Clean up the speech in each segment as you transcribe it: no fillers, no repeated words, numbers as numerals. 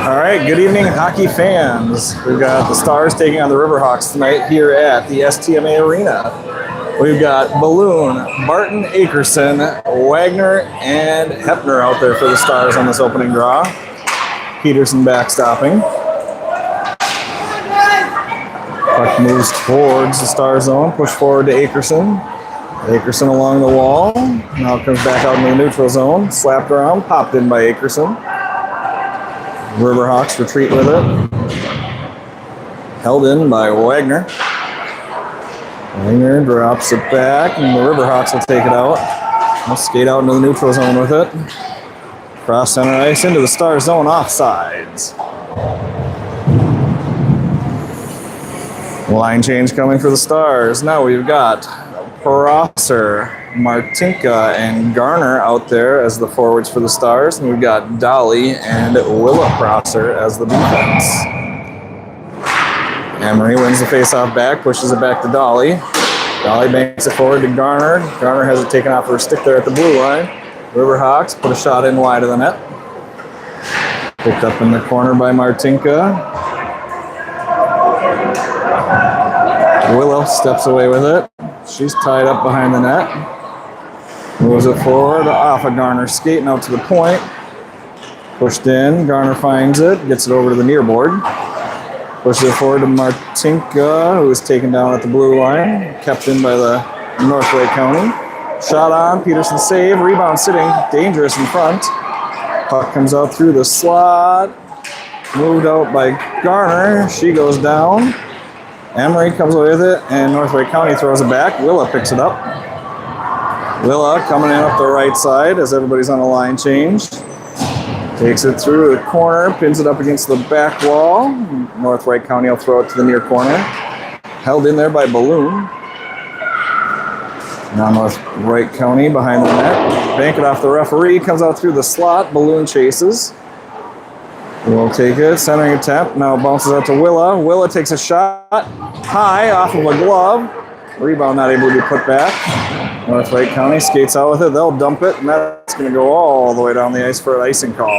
All right, good evening, hockey fans. We've got the Stars taking on the Riverhawks tonight here at the STMA Arena. We've got Balloon, Barton, Akerson, Wagner, and Hepner out there for the Stars on this opening draw. Peterson backstopping. Puck moves towards the Star zone, push forward to Akerson. Akerson along the wall. Now comes back out into the neutral zone. Slapped around, popped in by Akerson. Riverhawks retreat with it. Held in by Wagner. Wagner drops it back, and the Riverhawks will take it out. They'll skate out into the neutral zone with it. Cross center ice into the Star zone, offsides. Line change coming for the Stars. Now we've got Prosser, Martinka, and Garner out there as the forwards for the Stars. And we've got Dolly and Willa Prosser as the defense. Emery wins the faceoff back, pushes it back to Dolly. Dolly banks it forward to Garner. Garner has it taken off her stick there at the blue line. Riverhawks put a shot in wide of the net. Picked up in the corner by Martinka. Willow steps away with it. She's tied up behind the net. Moves it forward off of Garner, skating out to the point. Pushed in. Garner finds it. Gets it over to the near board. Pushes it forward to Martinka, who is taken down at the blue line. Kept in by the Northway County. Shot on. Peterson save. Rebound sitting. Dangerous in front. Puck comes out through the slot. Moved out by Garner. She goes down. Emery comes away with it, and Northway County throws it back. Willa picks it up. Willa coming in up the right side as everybody's on a line change. Takes it through the corner, pins it up against the back wall. Northway County will throw it to the near corner. Held in there by Balloon. Now Northway County behind the net. Bank it off the referee, comes out through the slot. Balloon chases. We'll take it, centering attempt, now bounces out to Willa. Willa takes a shot, high off of a glove. Rebound not able to be put back. Northway County skates out with it, they'll dump it, and that's going to go all the way down the ice for an icing call.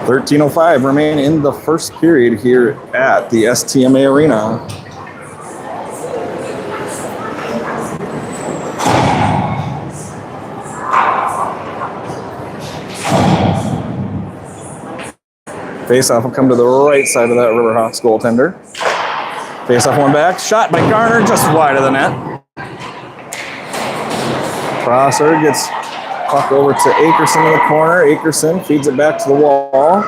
13:05 remain in the first period here at the STMA Arena. Faceoff will come to the right side of that Riverhawks goaltender. Faceoff one back. Shot by Garner, just wide of the net. Prosser gets puck over to Akerson in the corner. Akerson feeds it back to the wall.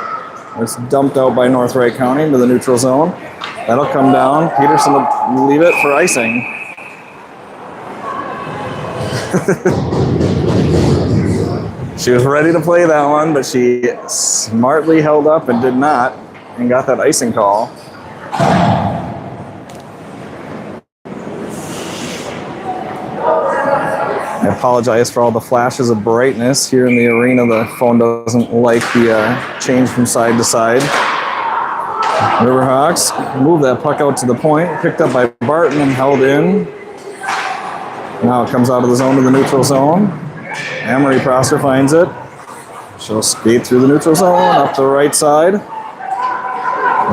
It's dumped out by Northway County into the neutral zone. That'll come down. Peterson will leave it for icing. She was ready to play that one, but she smartly held up and did not, and got that icing call. I apologize for all the flashes of brightness here in the arena. The phone doesn't like the change from side to side. Riverhawks move that puck out to the point, picked up by Barton and held in. Now it comes out of the zone to the neutral zone. Emery Prosser finds it. She'll skate through the neutral zone, up to the right side.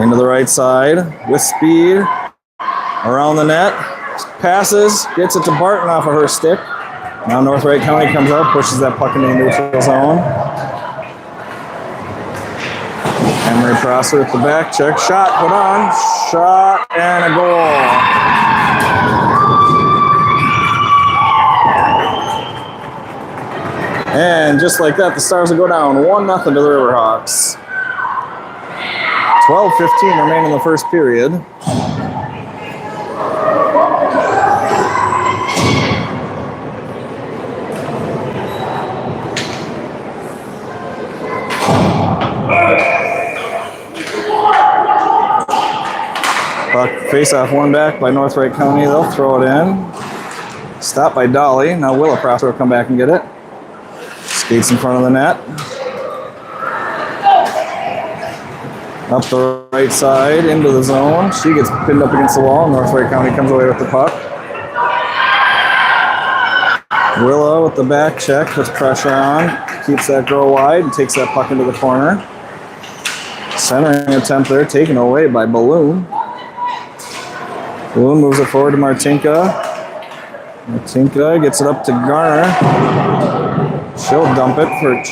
Into the right side with speed. Around the net. Passes, gets it to Barton off of her stick. Now Northway County comes up, pushes that puck into the neutral zone. Emery Prosser at the back check. Shot put on. Shot and a goal. And just like that, the Stars will go down 1-0 to the Riverhawks. 12:15 remain in the first period. Puck face-off one back by Northway County. They'll throw it in. Stopped by Dolly. Now Willa Prosser will come back and get it. Skates in front of the net. Up the right side, into the zone. She gets pinned up against the wall. Northway County comes away with the puck. Willa with the back check, puts pressure on, keeps that girl wide, and takes that puck into the corner. Centering attempt there, taken away by Balloon. Balloon moves it forward to Martinka. Martinka gets it up to Garner. She'll dump it for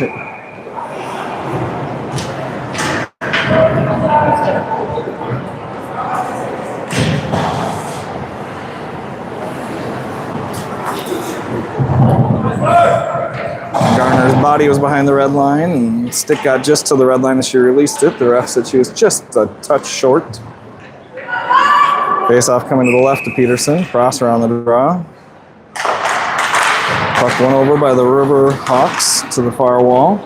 Garner's body was behind the red line, and stick got just to the red line as she released it. The ref said she was just a touch short. Face-off coming to the left to Peterson. Prosser on the draw. Puck went over by the Riverhawks to the far wall.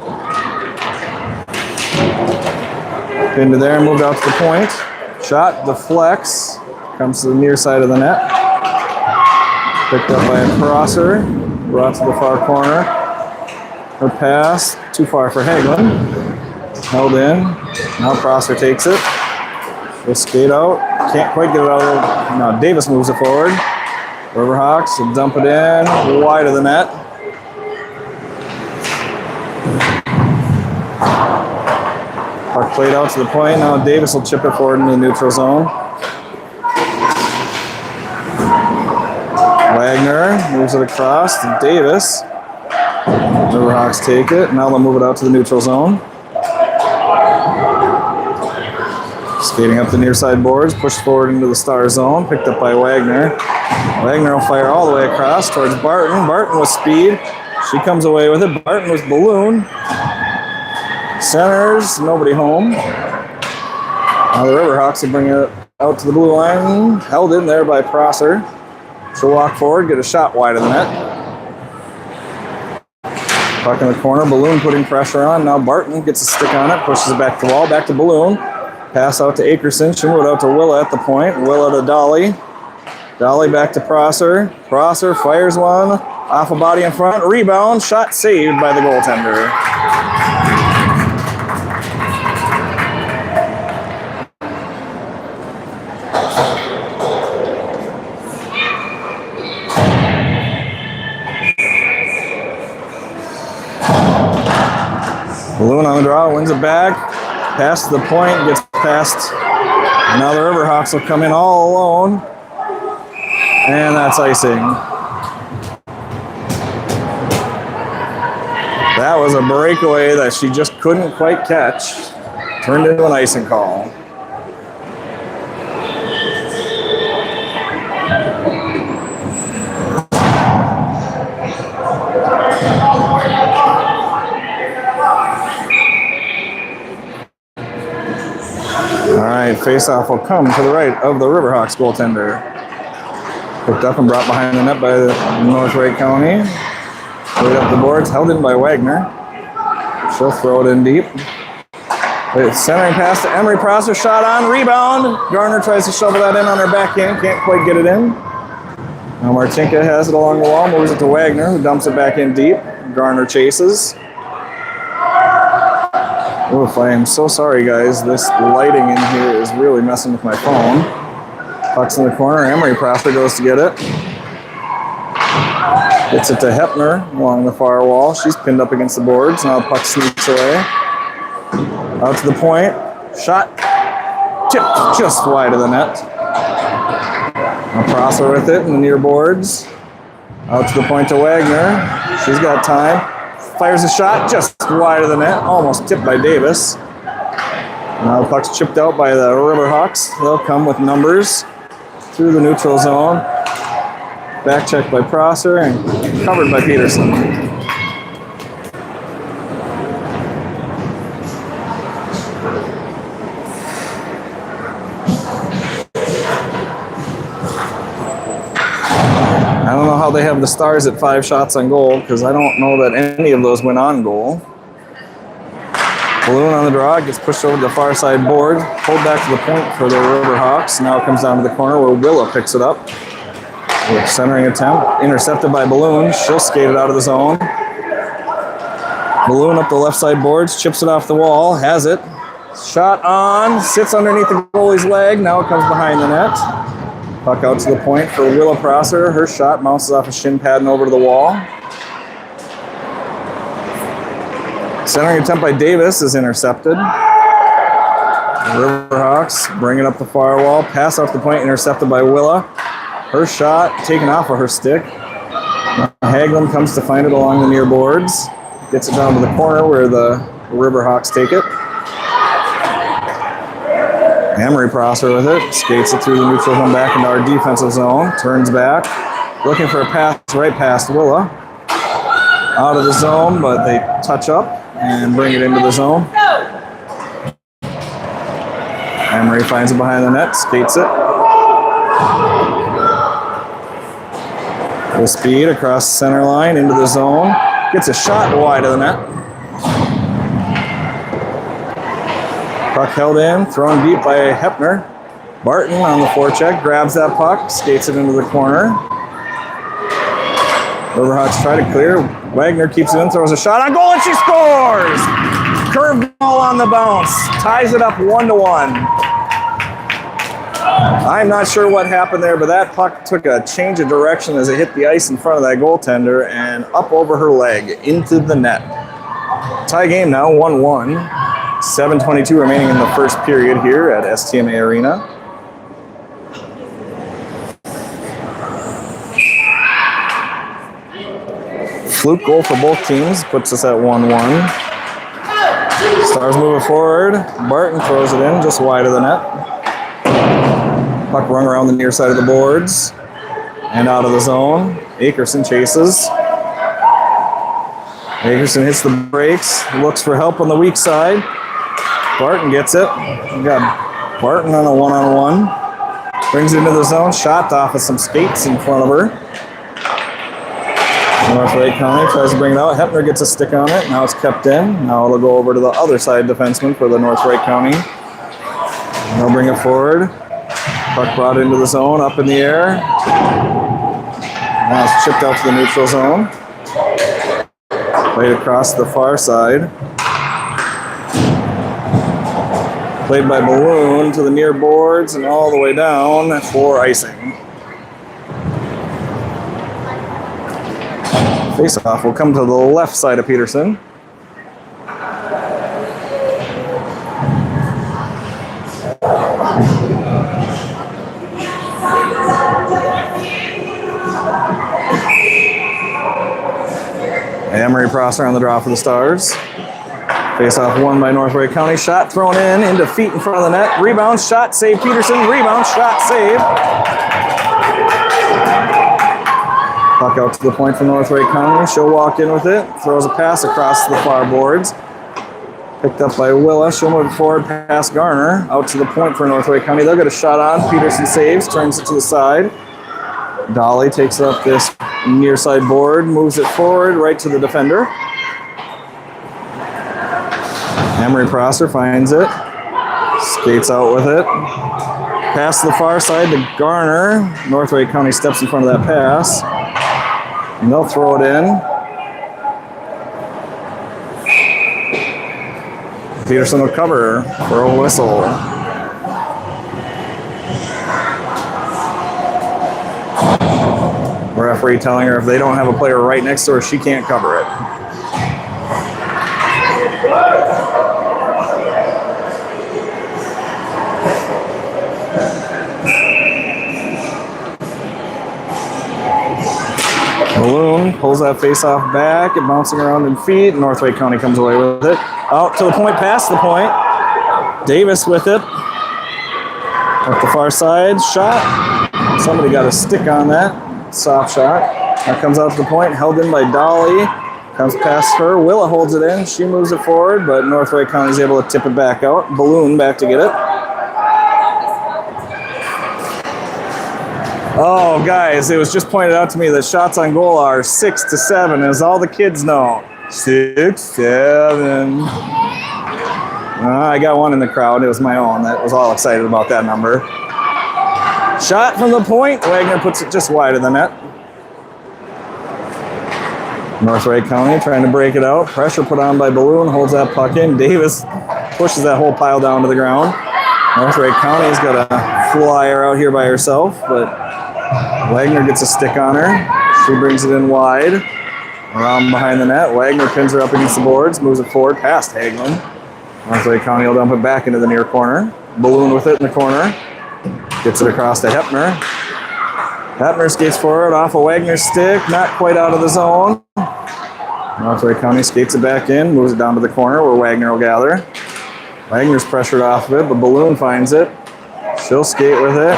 Pinned to there and moved out to the point. Shot deflects. Comes to the near side of the net. Picked up by Prosser. Brought to the far corner. Her pass, too far for Hagelin. Held in. Now Prosser takes it. She'll skate out. Can't quite get it out of there. Now Davis moves it forward. Riverhawks will dump it in. Wide of the net. Puck played out to the point. Now Davis will chip it forward into the neutral zone. Wagner moves it across to Davis. Riverhawks take it. Now they'll move it out to the neutral zone. Skating up the near side boards, pushed forward into the star zone, picked up by Wagner. Wagner will fire all the way across towards Barton. Barton with speed. She comes away with it. Barton with Balloon. Centers, nobody home. Now the Riverhawks will bring it out to the blue line. Held in there by Prosser. She'll walk forward, get a shot wide of the net. Puck in the corner, Balloon putting pressure on. Now Barton gets a stick on it, pushes it back to the wall, back to Balloon. Pass out to Akerson. She moved out to Willa at the point. Willa to Dolly. Dolly back to Prosser. Prosser fires one off a body in front. Rebound. Shot saved by the goaltender. Balloon on the draw, wins it back. Past the point, gets past. Now the Riverhawks will come in all alone. And that's icing. That was a breakaway that she just couldn't quite catch. Turned into an icing call. Face-off will come to the right of the Riverhawks goaltender. Picked up and brought behind the net by the North Wright County. Played up the boards, held in by Wagner. She'll throw it in deep. Centering pass to Emery Prosser, shot on, rebound. Garner tries to shovel that in on her backhand, can't quite get it in. Now Martinka has it along the wall, moves it to Wagner, who dumps it back in deep. Garner chases. Oof, I am so sorry, guys. This lighting in here is really messing with my phone. Puck's in the corner. Emery Prosser goes to get it. Gets it to Hepner along the far wall. She's pinned up against the boards. Now the puck sneaks away. Out to the point. Shot. Tipped just wide of the net. Now Prosser with it in the near boards. Out to the point to Wagner. She's got time. Fires a shot just wide of the net, almost tipped by Davis. Now the puck's chipped out by the Riverhawks. They'll come with numbers through the neutral zone. Back check by Prosser and covered by Peterson. I don't know how they have the Stars at 5 shots on goal because I don't know that any of those went on goal. Balloon on the draw, gets pushed over to the far side board, pulled back to the point for the Riverhawks. Now it comes down to the corner where Willa picks it up. With centering attempt, intercepted by Balloon. She'll skate it out of the zone. Balloon up the left side boards, chips it off the wall, has it. Shot on, sits underneath the goalie's leg. Now it comes behind the net. Puck out to the point for Willa Prosser. Her shot bounces off a shin pad and over to the wall. Centering attempt by Davis is intercepted. Riverhawks bring it up the firewall. Pass off the point, intercepted by Willa. Her shot taken off of her stick. Hagelin comes to find it along the near boards. Gets it down to the corner where the Riverhawks take it. Emery Prosser with it. Skates it through the neutral zone back into our defensive zone. Turns back. Looking for a pass right past Willa. Out of the zone, but they touch up and bring it into the zone. Emery finds it behind the net, skates it. Full speed across the center line into the zone. Gets a shot wide of the net. Puck held in, thrown deep by Hepner. Barton on the forecheck, grabs that puck, skates it into the corner. Riverhawks try to clear. Wagner keeps it in, throws a shot on goal, and she scores! Curved ball on the bounce. Ties it up 1-1. I'm not sure what happened there, but that puck took a change of direction as it hit the ice in front of that goaltender and up over her leg into the net. Tie game now, 1-1. 7:22 remaining in the first period here at STMA Arena. Fluke goal for both teams puts us at 1-1. Stars moving forward. Barton throws it in just wide of the net. Puck rung around the near side of the boards and out of the zone. Akerson chases. Akerson hits the brakes, looks for help on the weak side. Barton gets it. We got Barton on a one-on-one. Brings it into the zone, shot off of some skates in front of her. North Lake County tries to bring it out. Hepner gets a stick on it. Now it's kept in. Now it'll go over to the other side defenseman for the North Lake County. They'll bring it forward. Puck brought into the zone, up in the air. Now it's chipped out to the neutral zone. Played across the far side. Played by Balloon to the near boards and all the way down for icing. Face-off will come to the left side of Peterson. Emery Prosser on the draw for the Stars. Face-off won by North Lake County. Shot thrown into feet in front of the net. Rebound, shot, save Peterson. Rebound, shot, save. Puck out to the point for North Lake County. She'll walk in with it. Throws a pass across the far boards. Picked up by Willa. She'll move forward past Garner. Out to the point for North Lake County. They'll get a shot on. Peterson saves. Turns it to the side. Dolly takes up this near side board. Moves it forward right to the defender. Emery Prosser finds it. Skates out with it. Pass to the far side to Garner. North Lake County steps in front of that pass. And they'll throw it in. Peterson will cover for a whistle. Referee telling her if they don't have a player right next to her, she can't cover it. Balloon pulls that face-off back, it bouncing around in feet. North Lake County comes away with it. Out to the point, past the point. Davis with it. Up the far side, shot. Somebody got a stick on that. Soft shot. That comes out to the point, held in by Dolly. Comes past her. Willa holds it in. She moves it forward, but North Lake County is able to tip it back out. Balloon back to get it. Oh, guys, it was just pointed out to me that shots on goal are 6 to 7, as all the kids know. 6, 7. I got one in the crowd. It was my own that was all excited about that number. Shot from the point. Wagner puts it just wide of the net. North Lake County trying to break it out. Pressure put on by Balloon. Holds that puck in. Davis pushes that whole pile down to the ground. North Lake County's got a flyer out here by herself, but Wagner gets a stick on her. She brings it in wide. Around behind the net. Wagner pins her up against the boards, moves it forward past Hagelin. North Lake County will dump it back into the near corner. Balloon with it in the corner. Gets it across to Hepner. Hepner skates forward off of Wagner's stick, not quite out of the zone. North Lake County skates it back in, moves it down to the corner where Wagner will gather. Wagner's pressured off of it, but Balloon finds it. She'll skate with it.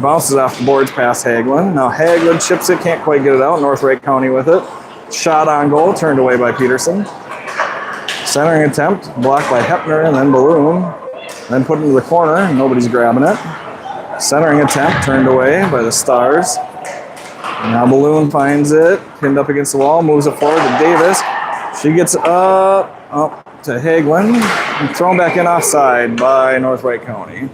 Bounces off the boards past Hagelin. Now Hagelin chips it, can't quite get it out. North Lake County with it. Shot on goal, turned away by Peterson. Centering attempt, blocked by Hepner and then Balloon. Then put into the corner, nobody's grabbing it. Centering attempt, turned away by the Stars. Now Balloon finds it, pinned up against the wall, moves it forward to Davis. She gets up to Hagelin, and thrown back in offside by North Lake County.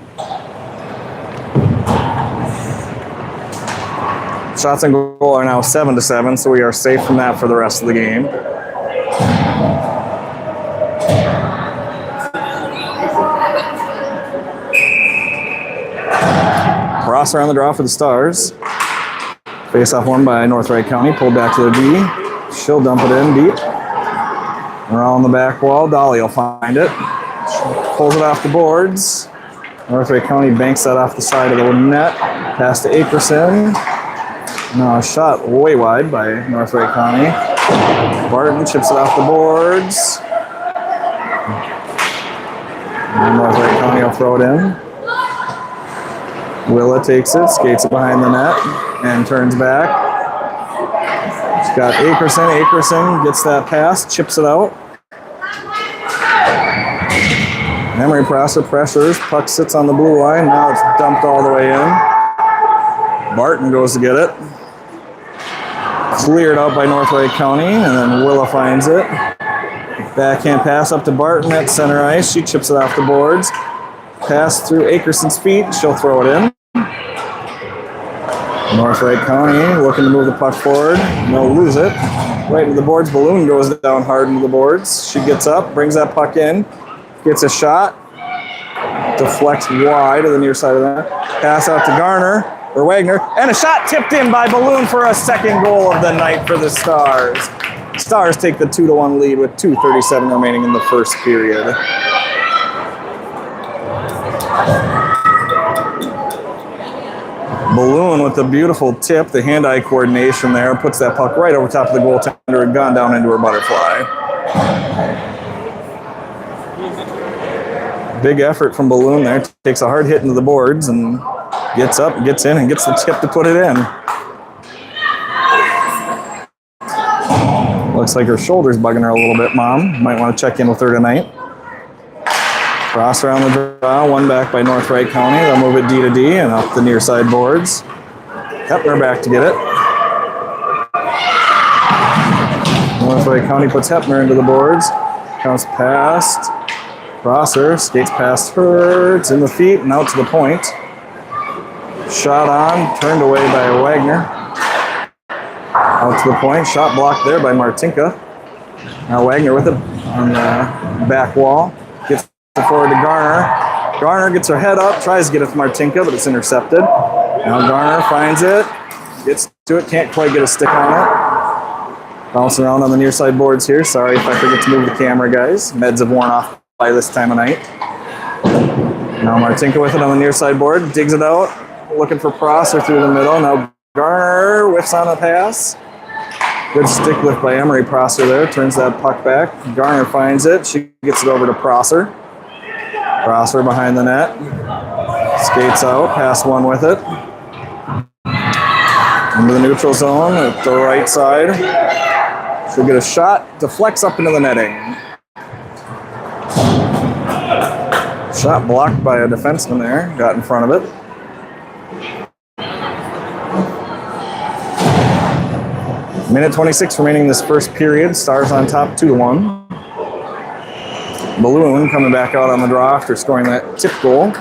Shots and goal are now 7-7, so we are safe from that for the rest of the game. Prosser on the draw for the Stars. Face-off won by North Lake County, pulled back to the D. She'll dump it in deep. Around the back wall, Dolly will find it. She pulls it off the boards. North Lake County banks that off the side of the net. Pass to Akerson. No, shot way wide by North Lake County. Barton chips it off the boards. And North Lake County will throw it in. Willa takes it, skates it behind the net, and turns back. She's got Akerson. Akerson gets that pass, chips it out. Emery Prosser pressures, puck sits on the blue line. Now it's dumped all the way in. Barton goes to get it. Cleared out by North Lake County, and then Willa finds it. Backhand pass up to Barton at center ice. She chips it off the boards. Pass through Akerson's feet. She'll throw it in. North Lake County looking to move the puck forward. They'll lose it. Right into the boards. Balloon goes down hard into the boards. She gets up, brings that puck in. Gets a shot. Deflects wide to the near side of that. Pass out to Garner. Or Wagner, and a shot tipped in by Balloon for a second goal of the night for the Stars. Stars take the 2-1 lead with 2:37 remaining in the first period. Balloon with the beautiful tip, the hand-eye coordination there, puts that puck right over top of the goaltender and gone down into her butterfly. Big effort from Balloon there, takes a hard hit into the boards and gets up, gets in, and gets the tip to put it in. Looks like her shoulder's bugging her a little bit, Mom. Might want to check in with her tonight. Cross around the draw, one back by North Lake County. They'll move it D to D and up the near side boards. Hepner back to get it. North Lake County puts Hepner into the boards. Comes past Prosser, skates past her. It's in the feet and out to the point. Shot on, turned away by Wagner. Out to the point, shot blocked there by Martinka. Now Wagner with it on the back wall. Gets it forward to Garner. Garner gets her head up, tries to get it to Martinka, but it's intercepted. Now Garner finds it, gets to it, can't quite get a stick on it. Bouncing around on the near side boards here. Sorry if I forget to move the camera, guys. Meds have worn off by this time of night. Now Martinka with it on the near side board, digs it out. Looking for Prosser through the middle. Now Garner whiffs on a pass. Good stick lift by Emery Prosser there. Turns that puck back. Garner finds it. She gets it over to Prosser. Prosser behind the net. Skates out. Pass one with it. Into the neutral zone at the right side. She'll get a shot. Deflects up into the netting. Shot blocked by a defenseman there. Got in front of it. Minute 26 remaining in this first period. Stars on top 2-1. Balloon coming back out on the draw after scoring that tip goal.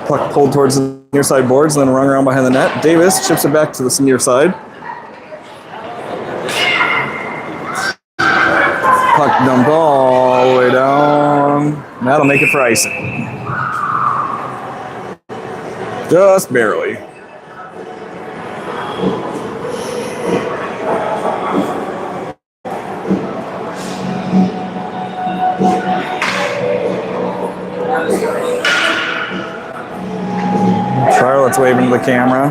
Puck pulled towards the near side boards and then run around behind the net. Davis chips it back to the near side. Puck dumped all the way down. That'll make it for icing. Just barely. Bart's waving to the camera.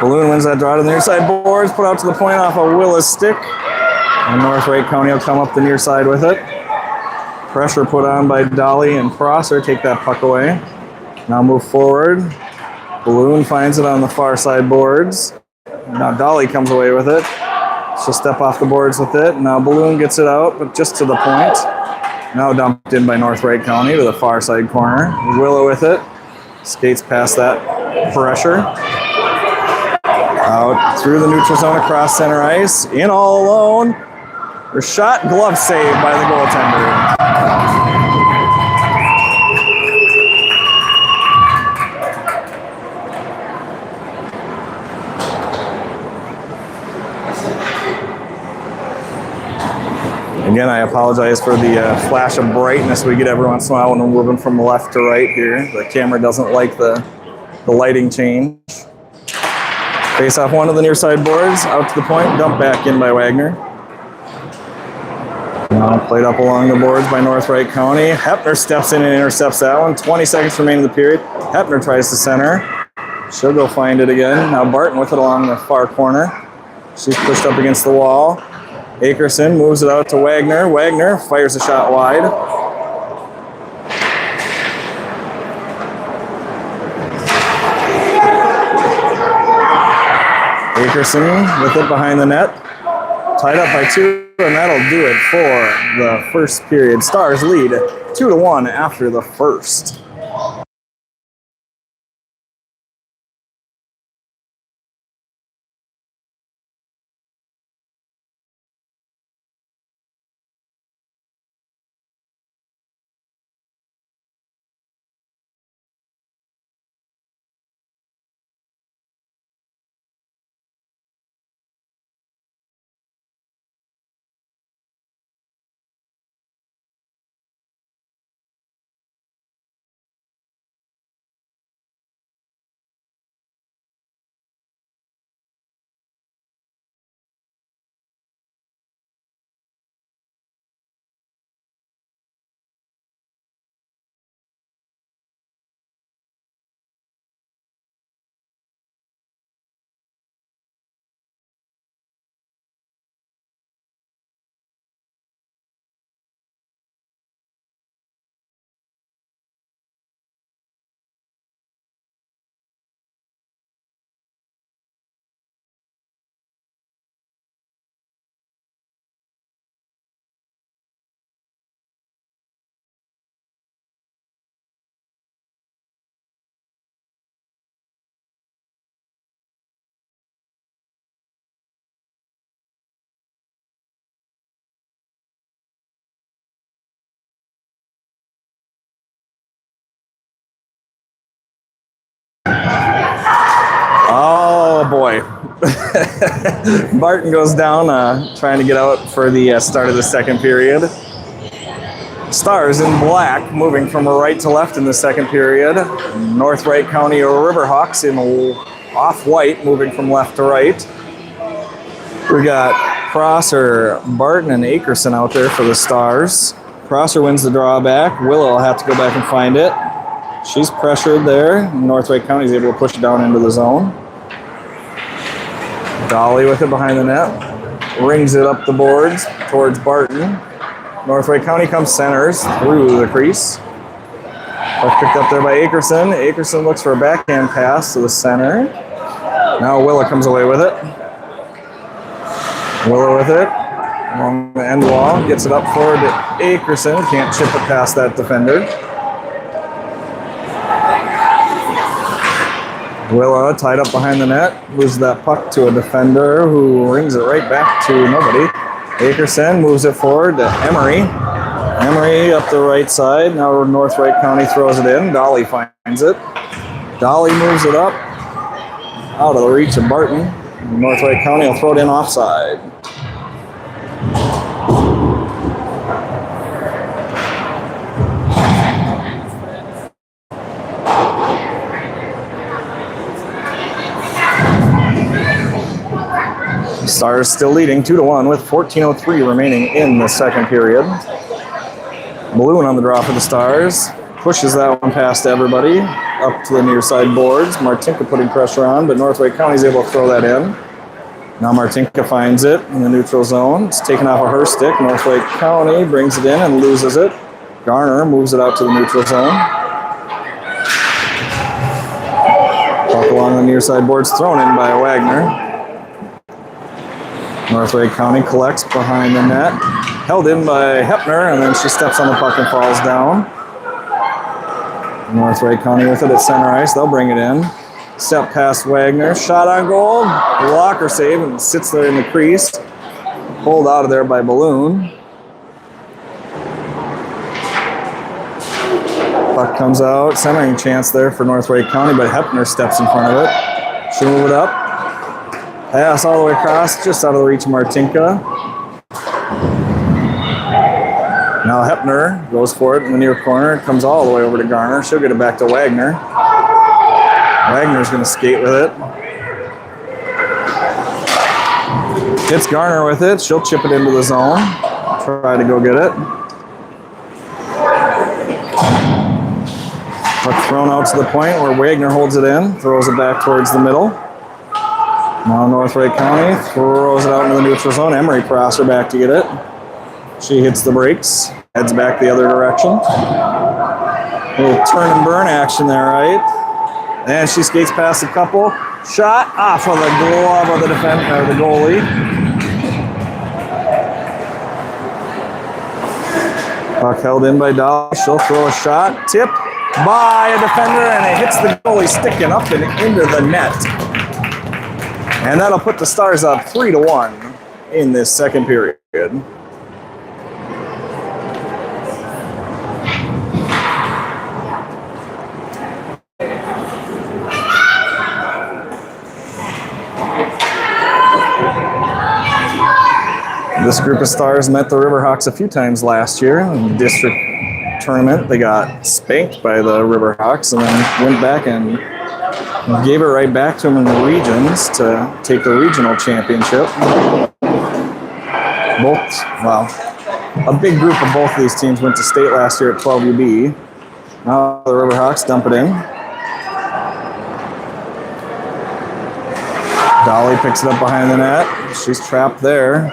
Balloon wins that draw to the near side boards, put out to the point off a Willis stick. And North Wright County will come up the near side with it. Pressure put on by Dolly and Prosser, take that puck away. Now move forward. Balloon finds it on the far side boards. Now Dolly comes away with it. She'll step off the boards with it. Now Balloon gets it out, but just to the point. Now dumped in by North Wright County to the far side corner. Willow with it. Skates past that pressure. Out through the neutral zone across center ice. In all alone. Her shot, glove save by the goaltender. Again, I apologize for the flash of brightness we get every once in a while when we're moving from left to right here. The camera doesn't like the lighting change. Face off one of the near side boards, out to the point, dumped back in by Wagner. Now played up along the boards by North Wright County. Hepner steps in and intercepts that one. 20 seconds remaining in the period. Hepner tries to center. She'll go find it again. Now Barton with it along the far corner. She's pushed up against the wall. Akerson moves it out to Wagner. Wagner fires a shot wide. Akerson with it behind the net. Tied up by 2, and that'll do it for the first period. Stars lead 2-1 after the first. Oh boy. Barton goes down trying to get out for the start of the second period. Stars in black moving from right to left in the second period. North Wright County Riverhawks in off-white moving from left to right. We got Prosser, Barton, and Akerson out there for the Stars. Prosser wins the drawback. Willow will have to go back and find it. She's pressured there. North Wright County is able to push it down into the zone. Dolly with it behind the net. Rings it up the boards towards Barton. North Wright County comes centers through the crease. Picked up there by Akerson. Akerson looks for a backhand pass to the center. Now Willow comes away with it. Willow with it. Along the end wall. Gets it up forward to Akerson. Can't chip it past that defender. Willow tied up behind the net, loses that puck to a defender who rings it right back to nobody. Akerson moves it forward to Emery. Emery up the right side. Now North Wright County throws it in. Dolly finds it. Dolly moves it up out of the reach of Barton. North Wright County will throw it in offside. Stars still leading 2-1 with 14:03 remaining in the second period. Balloon on the draw for the Stars. Pushes that one past everybody, up to the near side boards. Martinka putting pressure on, but Northway County's able to throw that in. Now Martinka finds it in the neutral zone. It's taken off of her stick. Northway County brings it in and loses it. Garner moves it out to the neutral zone. Puck along the near side boards, thrown in by Wagner. Northway County collects behind the net. Held in by Hepner, and then she steps on the puck and falls down. Northway County with it at center ice. They'll bring it in. Step past Wagner. Shot on goal. Blocker save and sits there in the crease. Pulled out of there by Balloon. Puck comes out. Centering chance there for Northway County, but Hepner steps in front of it. She'll move it up. Pass all the way across, just out of the reach of Martinka. Now Hepner goes for it in the near corner. It comes all the way over to Garner. She'll get it back to Wagner. Wagner's going to skate with it. Hits Garner with it. She'll chip it into the zone. Try to go get it. Puck thrown out to the point where Wagner holds it in. Throws it back towards the middle. Now Northway County throws it out into the neutral zone. Emery Prosser back to get it. She hits the brakes, heads back the other direction. A little turn and burn action there, right? And she skates past a couple. Shot off of the glove of the defender, the goalie. Puck held in by Dolly. She'll throw a shot, tipped by a defender, and it hits the goalie sticking up and into the net. And that'll put the Stars up 3-1 in this second period. This group of Stars met the Riverhawks a few times last year in the district tournament. They got spanked by the Riverhawks and then went back and gave it right back to them in the regions to take the regional championship. A big group of both of these teams went to state last year at 12UB. Now the Riverhawks dump it in. Dolly picks it up behind the net. She's trapped there.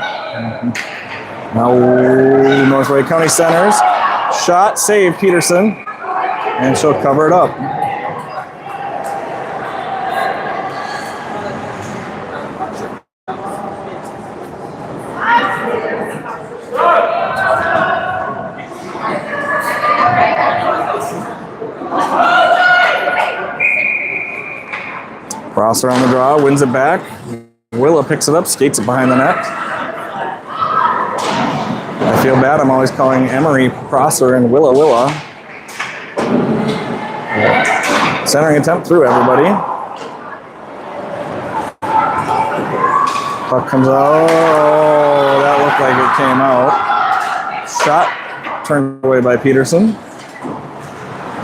Now Northway County centers. Shot, save Peterson. And she'll cover it up. Prosser on the draw, wins it back. Willa picks it up, skates it behind the net. I feel bad, I'm always calling Emery Prosser and Willa. Centering attempt through everybody. Puck comes out. Oh, that looked like it came out. Shot turned away by Peterson.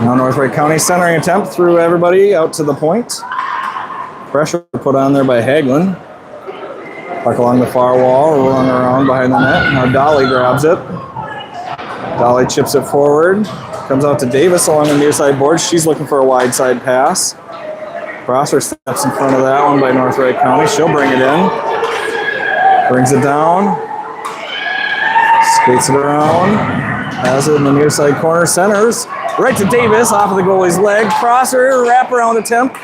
Now Northway County centering attempt through everybody out to the point. Pressure put on there by Hagelin. Puck along the far wall, run around behind the net. Now Dolly grabs it. Dolly chips it forward. Comes out to Davis along the near side board. She's looking for a wide side pass. Prosser steps in front of that one by Northway County. She'll bring it in. Brings it down. Skates it around. Has it in the near side corner. Centers. Right to Davis off of the goalie's leg. Prosser, wraparound attempt.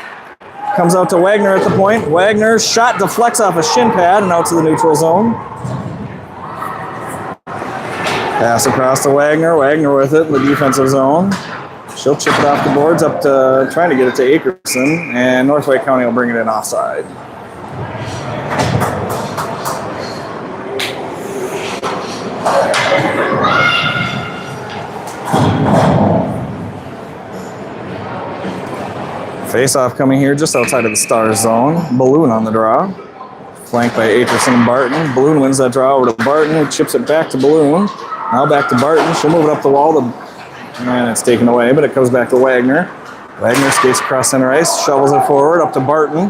Comes out to Wagner at the point. Wagner's shot deflects off a shin pad and out to the neutral zone. Pass across to Wagner. Wagner with it in the defensive zone. She'll chip it off the boards up to trying to get it to Akerson, and Northway County will bring it in offside. Face-off coming here just outside of the Stars zone. Balloon on the draw. Flanked by Akerson and Barton. Balloon wins that draw over to Barton. He chips it back to Balloon. Now back to Barton. She'll move it up the wall. And it's taken away, but it comes back to Wagner. Wagner skates across center ice. Shovels it forward up to Barton.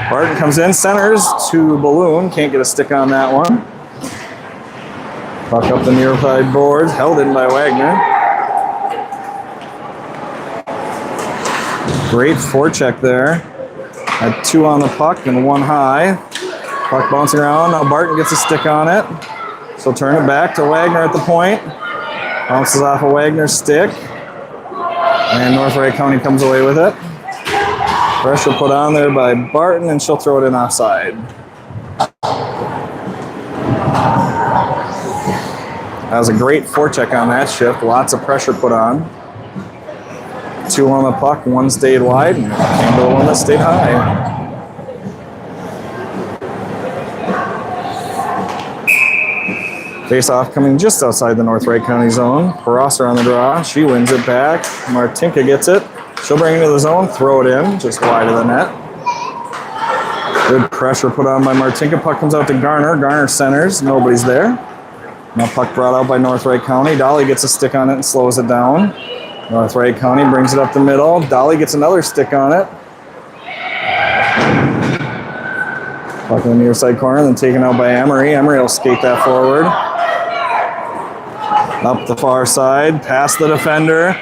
Barton comes in. Centers to Balloon. Can't get a stick on that one. Puck up the near side boards. Held in by Wagner. Great forecheck there. Had 2 on the puck and 1 high. Puck bouncing around. Now Barton gets a stick on it. She'll turn it back to Wagner at the point. Bounces off of Wagner's stick. And North Wright County comes away with it. Pressure put on there by Barton, and she'll throw it in offside. That was a great forecheck on that shift. Lots of pressure put on. 2 on the puck, 1 stayed wide, and came to the one that stayed high. Face-off coming just outside the North Wright County zone. Prosser on the draw. She wins it back. Martinka gets it. She'll bring it into the zone, throw it in, just wide of the net. Good pressure put on by Martinka. Puck comes out to Garner. Garner centers. Nobody's there. Now puck brought out by North Wright County. Dolly gets a stick on it and slows it down. North Wright County brings it up the middle. Dolly gets another stick on it. Puck in the near side corner, then taken out by Emery. Emery will skate that forward. Up the far side, past the defender.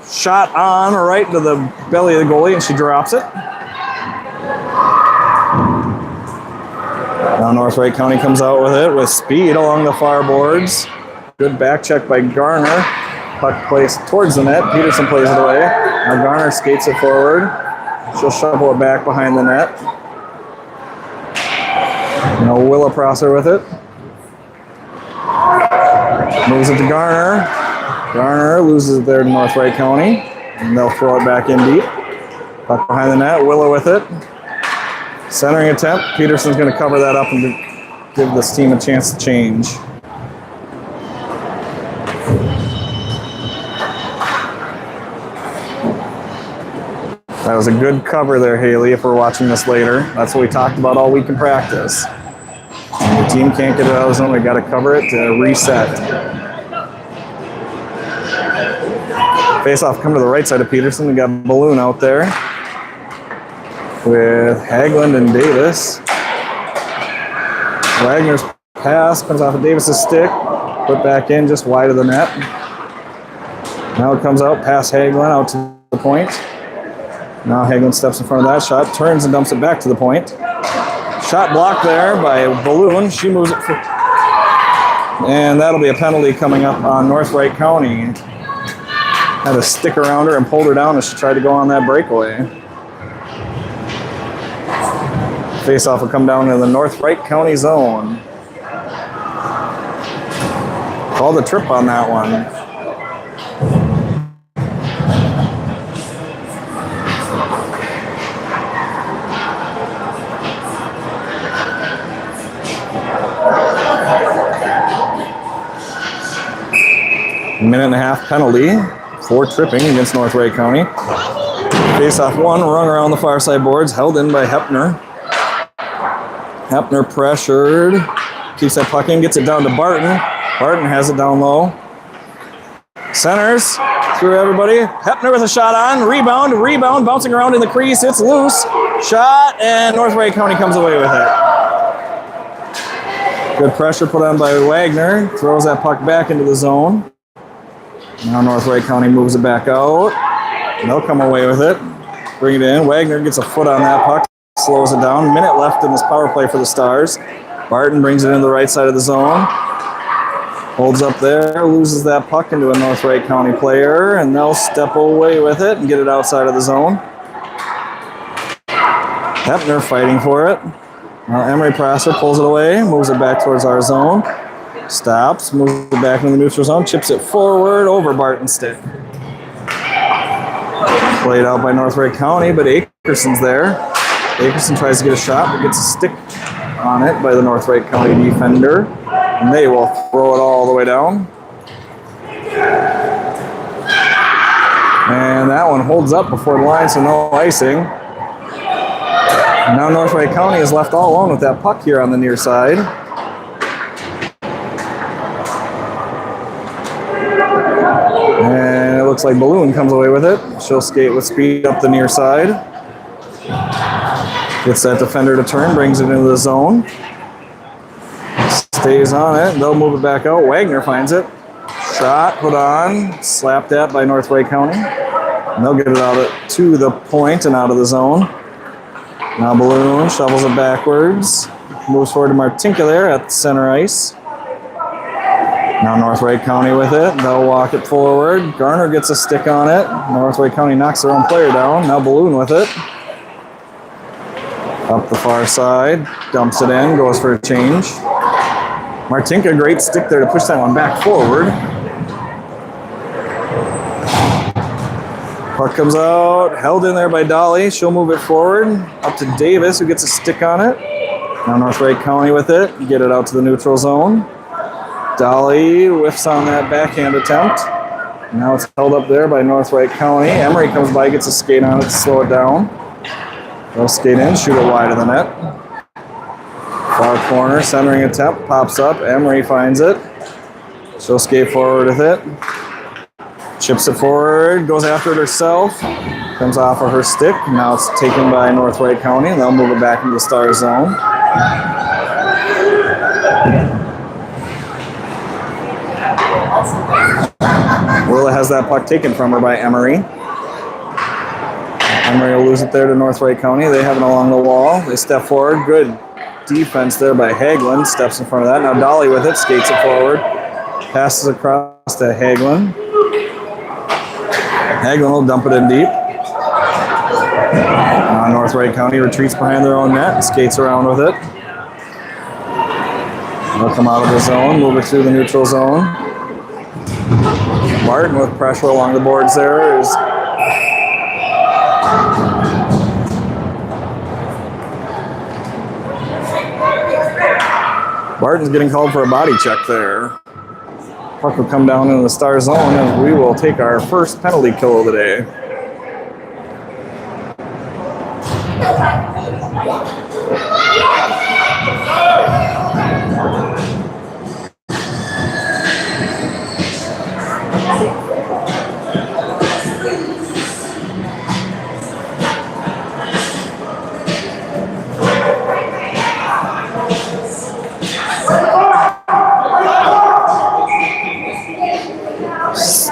Shot on right to the belly of the goalie, and she drops it. Now North Wright County comes out with it with speed along the far boards. Good back check by Garner. Puck placed towards the net. Peterson plays it away. Now Garner skates it forward. She'll shovel it back behind the net. Now Willa Prosser with it. Moves it to Garner. Garner loses it there to North Wright County. And they'll throw it back in deep. Puck behind the net. Willa with it. Centering attempt. Peterson's going to cover that up and give this team a chance to change. That was a good cover there, Haley, if we're watching this later. That's what we talked about all week in practice. When the team can't get it out of the zone, we got to cover it to reset. Face-off come to the right side of Peterson. We got Balloon out there with Haglund and Davis. Wagner's pass comes off of Davis's stick. Put back in just wide of the net. Now it comes out past Haglund out to the point. Now Haglund steps in front of that shot, turns and dumps it back to the point. Shot blocked there by Balloon. She moves it and that'll be a penalty coming up on North Wright County. Had a stick around her and pulled her down as she tried to go on that breakaway. Face-off will come down to the North Wright County zone. Called a trip on that one. Minute and a half penalty for tripping against North Wright County. Face-off 1, rung around the far side boards, held in by Hepner. Hepner pressured, keeps that puck in, gets it down to Barton. Barton has it down low. Centers through everybody. Hepner with a shot on, rebound, bouncing around in the crease, it's loose. Shot, and North Wright County comes away with it. Good pressure put on by Wagner, throws that puck back into the zone. Now North Wright County moves it back out. They'll come away with it. Bring it in. Wagner gets a foot on that puck. Slows it down. Minute left in this power play for the Stars. Barton brings it into the right side of the zone. Holds up there. Loses that puck into a North Wright County player. And they'll step away with it and get it outside of the zone. Hepner fighting for it. Now Emery Prosser pulls it away. Moves it back towards our zone. Stops, moves it back into the neutral zone, chips it forward over Barton's stick. Played out by North Wright County, but Akerson's there. Akerson tries to get a shot, but gets a stick on it by the North Wright County defender. And they will throw it all the way down. And that one holds up before the line, so no icing. And now North Wright County is left all alone with that puck here on the near side. And it looks like Balloon comes away with it. She'll skate with speed up the near side. Gets that defender to turn, brings it into the zone. Stays on it. They'll move it back out. Wagner finds it. Shot put on. Slapped at by North Wright County. And they'll get it out to the point and out of the zone. Now Balloon shovels it backwards. Moves forward to Martinka there at the center ice. Now North Wright County with it. They'll walk it forward. Garner gets a stick on it. North Wright County knocks their own player down. Now Balloon with it. Up the far side. Dumps it in. Goes for a change. Martinka, great stick there to push that one back forward. Puck comes out. Held in there by Dolly. She'll move it forward. Up to Davis, who gets a stick on it. Now North Wright County with it. Get it out to the neutral zone. Dolly whiffs on that backhand attempt. Now it's held up there by North Wright County. Emery comes by, gets a skate on it to slow it down. They'll skate in, shoot it wide of the net. Far corner, centering attempt, pops up. Emery finds it. She'll skate forward with it. Chips it forward, goes after it herself. Comes off of her stick. Now it's taken by North Wright County, and they'll move it back into the Star zone. Willa has that puck taken from her by Emery. Emery will lose it there to North Wright County. They have it along the wall. They step forward. Good defense there by Hagelin. Steps in front of that. Now Dolly with it. Skates it forward. Passes across to Hagelin. Hagelin will dump it in deep. North Wright County retreats behind their own net. Skates around with it. They'll come out of the zone. Move it through the neutral zone. Martin with pressure along the boards there is Barton's getting called for a body check there. Puck will come down into the Star zone and we will take our first penalty kill of the day.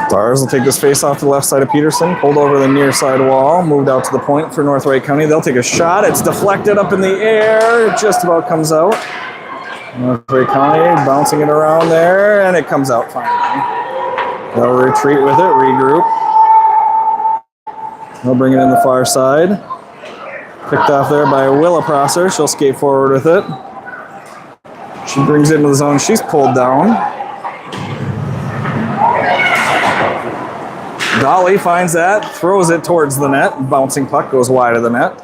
Stars will take this face off to the left side of Peterson, pulled over the near side wall, moved out to the point for North Wright County. They'll take a shot. It's deflected up in the air. It just about comes out. North Wright County bouncing it around there, and it comes out finally. They'll retreat with it, regroup. They'll bring it in the far side. Picked off there by Willa Prosser. She'll skate forward with it. She brings it into the zone. She's pulled down. Dolly finds that, throws it towards the net. Bouncing puck goes wide of the net.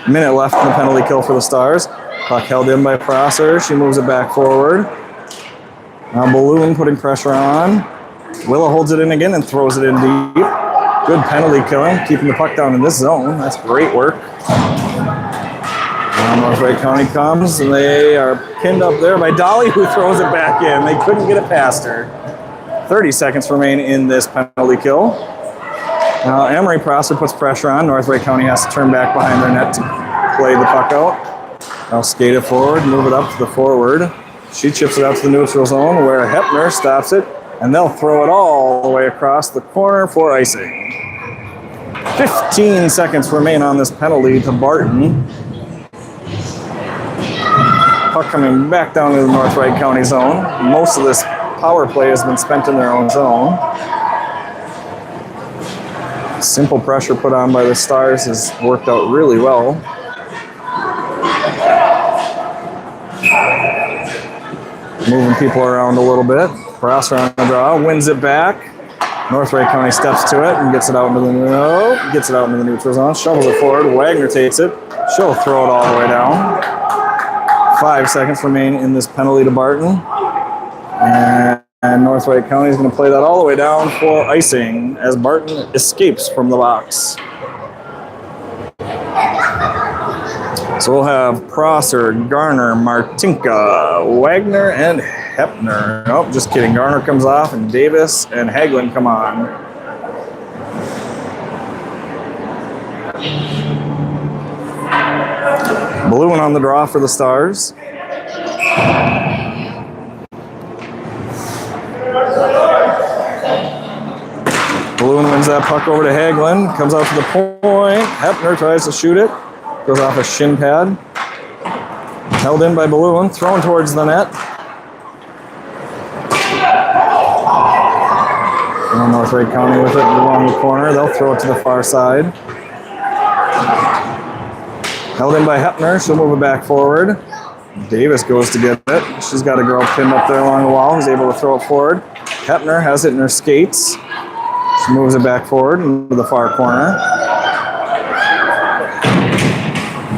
Minute left in the penalty kill for the Stars. Puck held in by Prosser. She moves it back forward. Now Balloon putting pressure on. Willa holds it in again and throws it in deep. Good penalty killing, keeping the puck down in this zone. That's great work. Now North Wright County comes, and they are pinned up there by Dolly, who throws it back in. They couldn't get it past her. 30 seconds remain in this penalty kill. Now Emery Prosser puts pressure on. North Wright County has to turn back behind their net to play the puck out. They'll skate it forward, move it up to the forward. She chips it out to the neutral zone where Hepner stops it, and they'll throw it all the way across the corner for icing. 15 seconds remain on this penalty to Barton. Puck coming back down to the North Wright County zone. Most of this power play has been spent in their own zone. Simple pressure put on by the Stars has worked out really well. Moving people around a little bit. Prosser on the draw, wins it back. North Wright County steps to it and gets it out into the neutral zone. Shovels it forward. Wagner takes it. She'll throw it all the way down. 5 seconds remain in this penalty to Barton. And North Wright County is going to play that all the way down for icing as Barton escapes from the box. So we'll have Prosser, Garner, Martinka, Wagner, and Hepner. Nope, just kidding. Garner comes off, and Davis and Hagelin come on. Balloon on the draw for the Stars. Balloon wins Moves that puck over to Hagelin. Comes out to the point. Hepner tries to shoot it. Goes off a shin pad. Held in by Balloon. Thrown towards the net. And North Wright County with it along the corner. They'll throw it to the far side. Held in by Hepner. She'll move it back forward. Davis goes to get it. She's got a girl pinned up there along the wall who's able to throw it forward. Hepner has it in her skates. She moves it back forward into the far corner.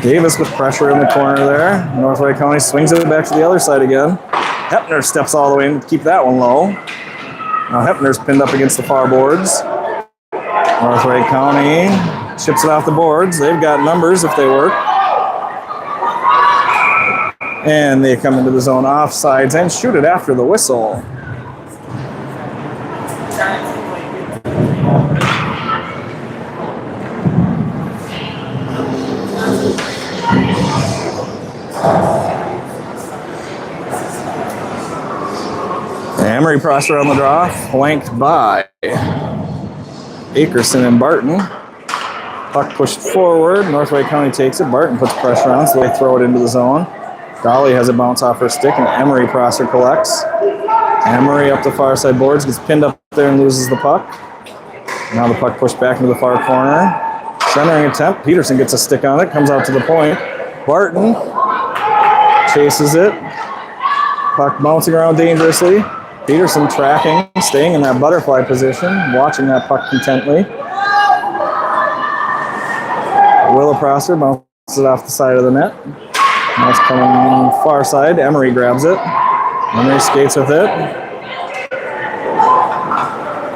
Davis with pressure in the corner there. North Wright County swings it back to the other side again. Hepner steps all the way in to keep that one low. Now Hepner's pinned up against the far boards. North Wright County chips it off the boards. They've got numbers if they work. And they come into the zone offsides and shoot it after the whistle. Emery Prosser on the draw, flanked by Akerson and Barton. Puck pushed forward. North Wright County takes it. Barton puts pressure on, so they throw it into the zone. Dolly has a bounce off her stick, and Emery Prosser collects. Emery up the far side boards, gets pinned up there and loses the puck. Now the puck pushed back into the far corner. Centering attempt. Peterson gets a stick on it, comes out to the point. Barton chases it. Puck bouncing around dangerously. Peterson tracking, staying in that butterfly position, watching that puck intently. Willa Prosser bounces it off the side of the net. Now it's coming far side. Emery grabs it. Emery skates with it.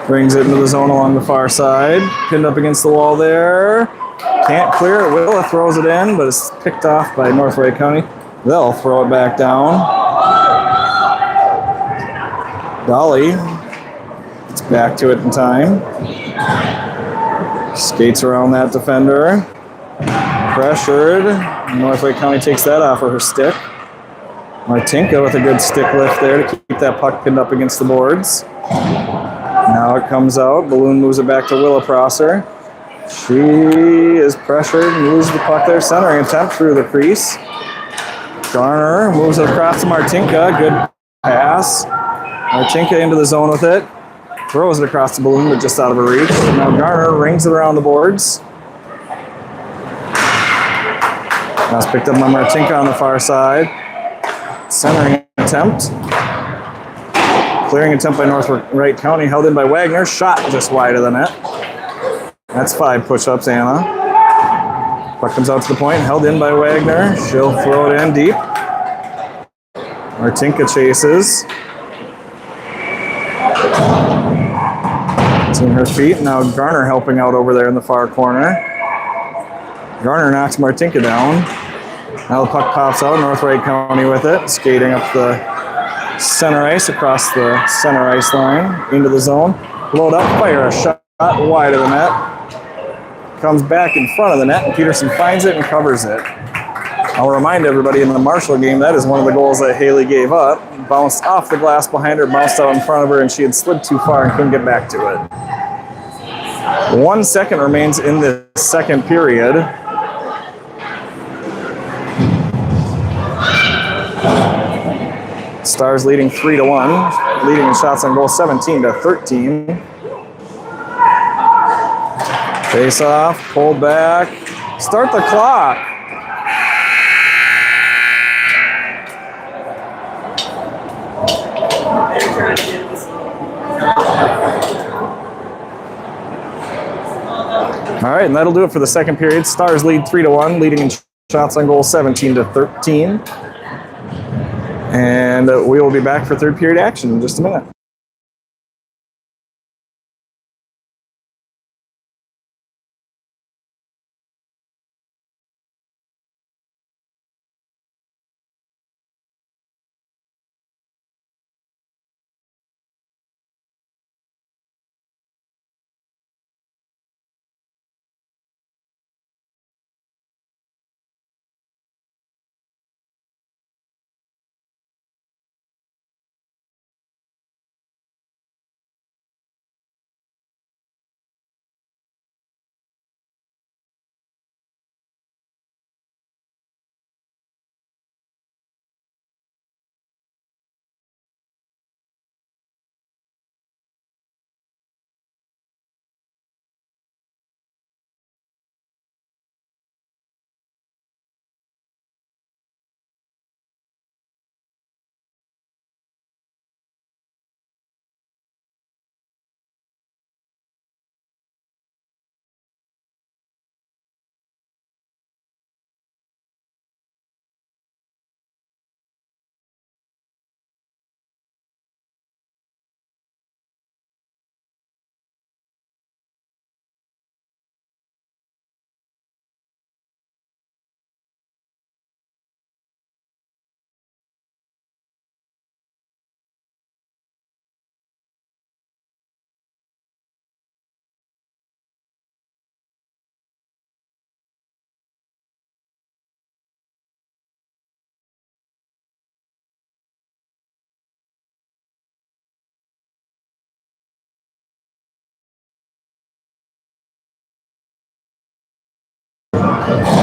Brings it into the zone along the far side. Pinned up against the wall there. Can't clear it. Willa throws it in, but it's picked off by North Wright County. They'll throw it back down. Dolly gets back to it in time. Skates around that defender. Pressured. North Wright County takes that off of her stick. Martinka with a good stick lift there to keep that puck pinned up against the boards. Now it comes out. Balloon moves it back to Willa Prosser. She is pressured and loses the puck there. Centering attempt through the crease. Garner moves it across to Martinka. Good pass. Martinka into the zone with it. Throws it across the Balloon, but just out of her reach. Now Garner rings it around the boards. That's picked up by Martinka on the far side. Centering attempt. Clearing attempt by North Wright County. Held in by Wagner. Shot just wide of the net. That's 5 push-ups, Anna. Puck comes out to the point. Held in by Wagner. She'll throw it in deep. Martinka chases. It's in her feet. Now Garner helping out over there in the far corner. Garner knocks Martinka down. Now the puck pops out. North Wright County with it. Skating up the center ice, across the center ice line, into the zone. Load up, fire a shot wide of the net. Comes back in front of the net, and Peterson finds it and covers it. I'll remind everybody in the Marshall game, that is one of the goals that Haley gave up. Bounced off the glass behind her, bounced out in front of her, and she had slid too far and couldn't get back to it. 1 second remains in the second period. Stars leading 3-1, leading in shots on goal 17-13. Face off, pulled back, start the clock. All right, and that'll do it for the second period. Stars lead 3-1, leading in shots on goal 17-13. And we will be back for third period action in just a minute.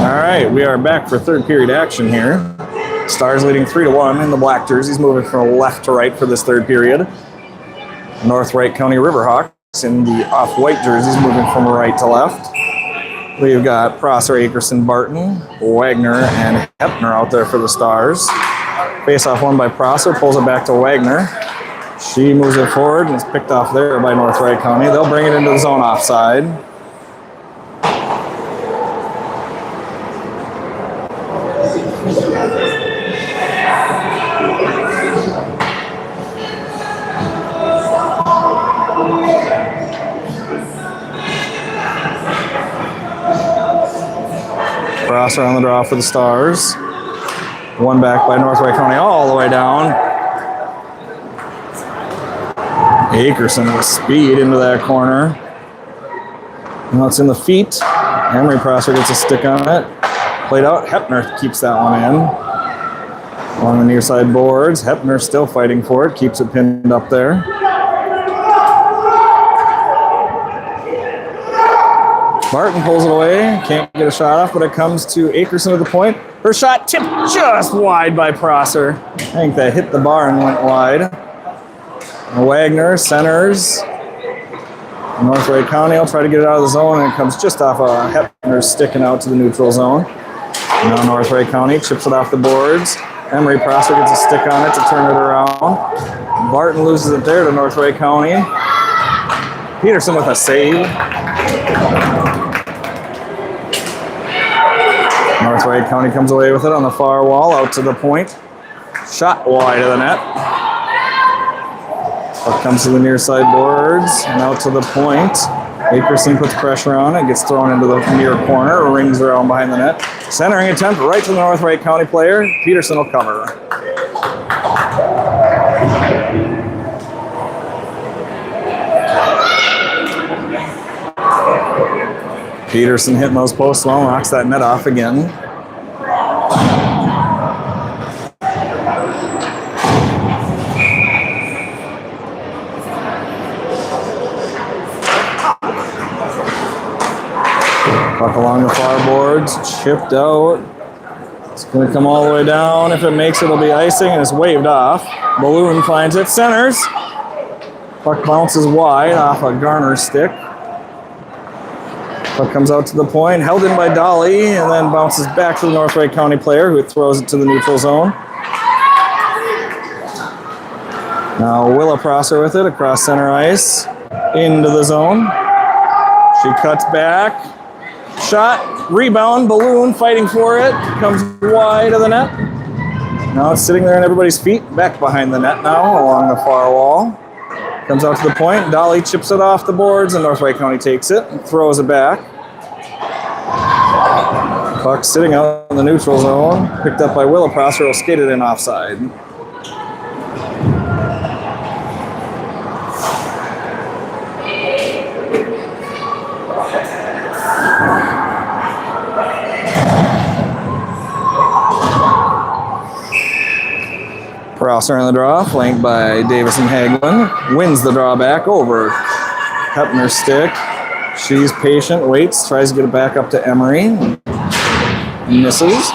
All right, we are back for third period action here. Stars leading 3-1 in the black jerseys, moving from left to right for this third period. North Wright County Riverhawks in the off-white jerseys, moving from right to left. We've got Prosser, Akerson, Barton, Wagner, and Hepner out there for the Stars. Face-off won by Prosser, pulls it back to Wagner. She moves it forward and is picked off there by North Wright County. They'll bring it into the zone offside. Prosser on the draw for the Stars. One back by North Wright County all the way down. Akerson with speed into that corner. Now it's in the feet. Emery Prosser gets a stick on it. Played out. Hepner keeps that one in. Along the near side boards. Hepner still fighting for it. Keeps it pinned up there. Barton pulls it away. Can't get a shot off, but it comes to Akerson at the point. Her shot tipped just wide by Prosser. I think that hit the bar and went wide. Wagner centers. North Wright County will try to get it out of the zone, and it comes just off Hepner sticking out to the neutral zone. Now North Wright County chips it off the boards. Emery Prosser gets a stick on it to turn it around. Barton loses it there to North Wright County. Peterson with a save. North Wright County comes away with it on the far wall, out to the point. Shot wide of the net. Puck comes to the near side boards and out to the point. Akerson puts pressure on it, gets thrown into the near corner, rings around behind the net. Centering attempt right to the North Wright County player. Peterson will cover. Peterson hitting those posts well, knocks that net off again. Puck along the far boards, chipped out. It's going to come all the way down. If it makes it, it'll be icing, and it's waved off. Balloon finds it, centers. Puck bounces wide off a Garner stick. Puck comes out to the point, held in by Dolly, and then bounces back to the North Wright County player, who throws it to the neutral zone. Now Willa Prosser with it across center ice, into the zone. She cuts back. Shot, rebound, Balloon fighting for it, comes wide of the net. Now it's sitting there on everybody's feet, back behind the net now, along the far wall. Comes out to the point, Dolly chips it off the boards, and North Wright County takes it and throws it back. Puck sitting out in the neutral zone, picked up by Willa Prosser, will skate it in offside. Prosser on the draw, flanked by Davison Hagelin. Wins the draw back over Hepner's stick. She's patient, waits, tries to get it back up to Emery. Misses.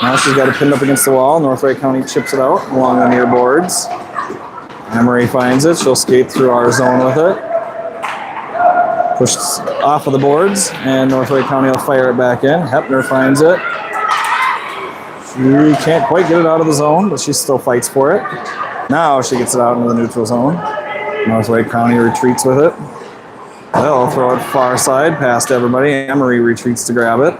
Now she's got it pinned up against the wall. North Wright County chips it out along the near boards. Emery finds it. She'll skate through our zone with it. Pushed off of the boards, and North Wright County will fire it back in. Hepner finds it. She can't quite get it out of the zone, but she still fights for it. Now she gets it out into the neutral zone. North Wright County retreats with it. They'll throw it far side past everybody. Emery retreats to grab it.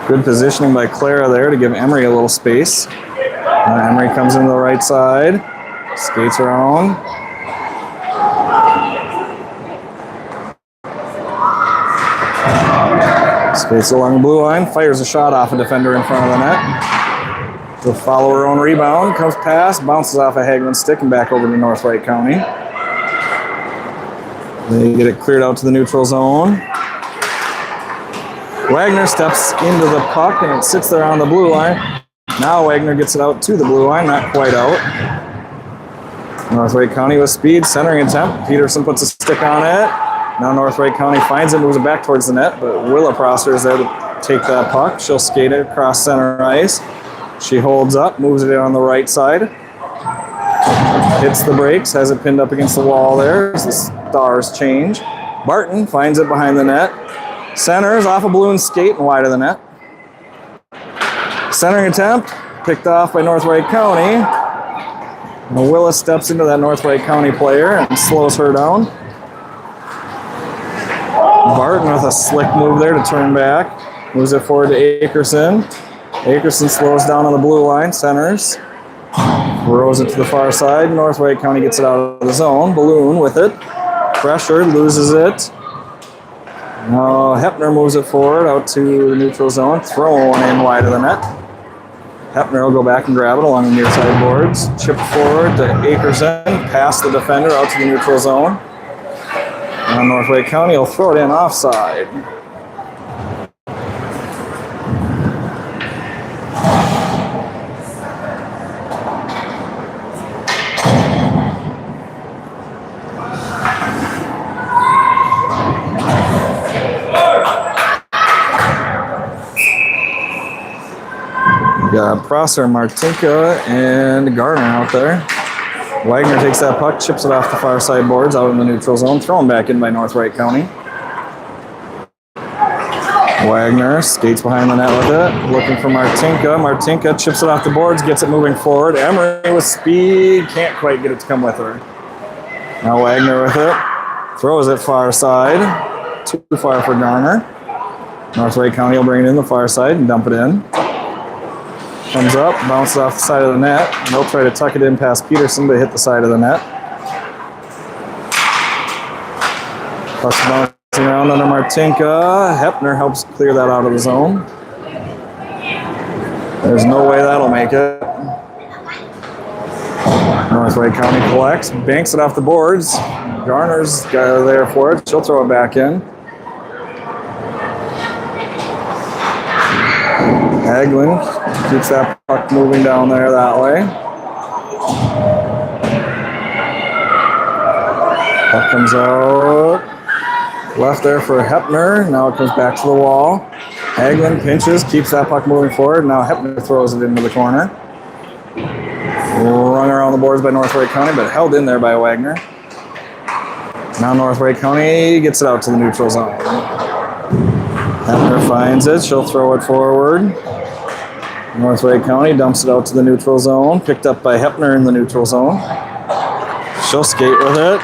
Good positioning by Clara there to give Emery a little space. Emery comes into the right side, skates around. Skates along the blue line, fires a shot off a defender in front of the net. She'll follow her own rebound, comes past, bounces off a Hagelin's stick and back over to North Wright County. They get it cleared out to the neutral zone. Wagner steps into the puck and it sits there on the blue line. Now Wagner gets it out to the blue line, not quite out. North Wright County with speed, centering attempt. Peterson puts a stick on it. Now North Wright County finds it, moves it back towards the net, but Willa Prosser is there to take that puck. She'll skate it across center ice. She holds up, moves it in on the right side. Hits the brakes, has it pinned up against the wall there as the Stars change. Barton finds it behind the net. Centers off a balloon skate and wide of the net. Centering attempt, picked off by North Wright County. And Willis steps into that North Wright County player and slows her down. Barton with a slick move there to turn back. Moves it forward to Akerson. Akerson slows down on the blue line, centers. Throws it to the far side. North Wright County gets it out of the zone. Balloon with it. Pressure, loses it. Now Hepner moves it forward out to the neutral zone. Thrown in wide of the net. Hepner will go back and grab it along the near side boards. Chip forward to Akerson. Past the defender out to the neutral zone. And North Wright County will throw it in offside. Got Prosser, Martinka, and Garner out there. Wagner takes that puck, chips it off the far side boards out in the neutral zone, thrown back in by North Wright County. Wagner skates behind the net with it, looking for Martinka. Martinka chips it off the boards, gets it moving forward. Emery with speed, can't quite get it to come with her. Now Wagner with it, throws it far side, too far for Garner. North Wright County will bring it in the far side and dump it in. Comes up, bounces off the side of the net. They'll try to tuck it in past Peterson to hit the side of the net. Puck's bouncing around under Martinka. Hepner helps clear that out of the zone. There's no way that'll make it. North Wright County collects, banks it off the boards. Garner's got her there for it. She'll throw it back in. Haglin keeps that puck moving down there that way. Puck comes out. Left there for Hepner. Now it comes back to the wall. Haglin pinches, keeps that puck moving forward. Now Hepner throws it into the corner. Run around the boards by North Wright County, but held in there by Wagner. Now North Wright County gets it out to the neutral zone. Hepner finds it. She'll throw it forward. North Wright County dumps it out to the neutral zone. Picked up by Hepner in the neutral zone. She'll skate with it.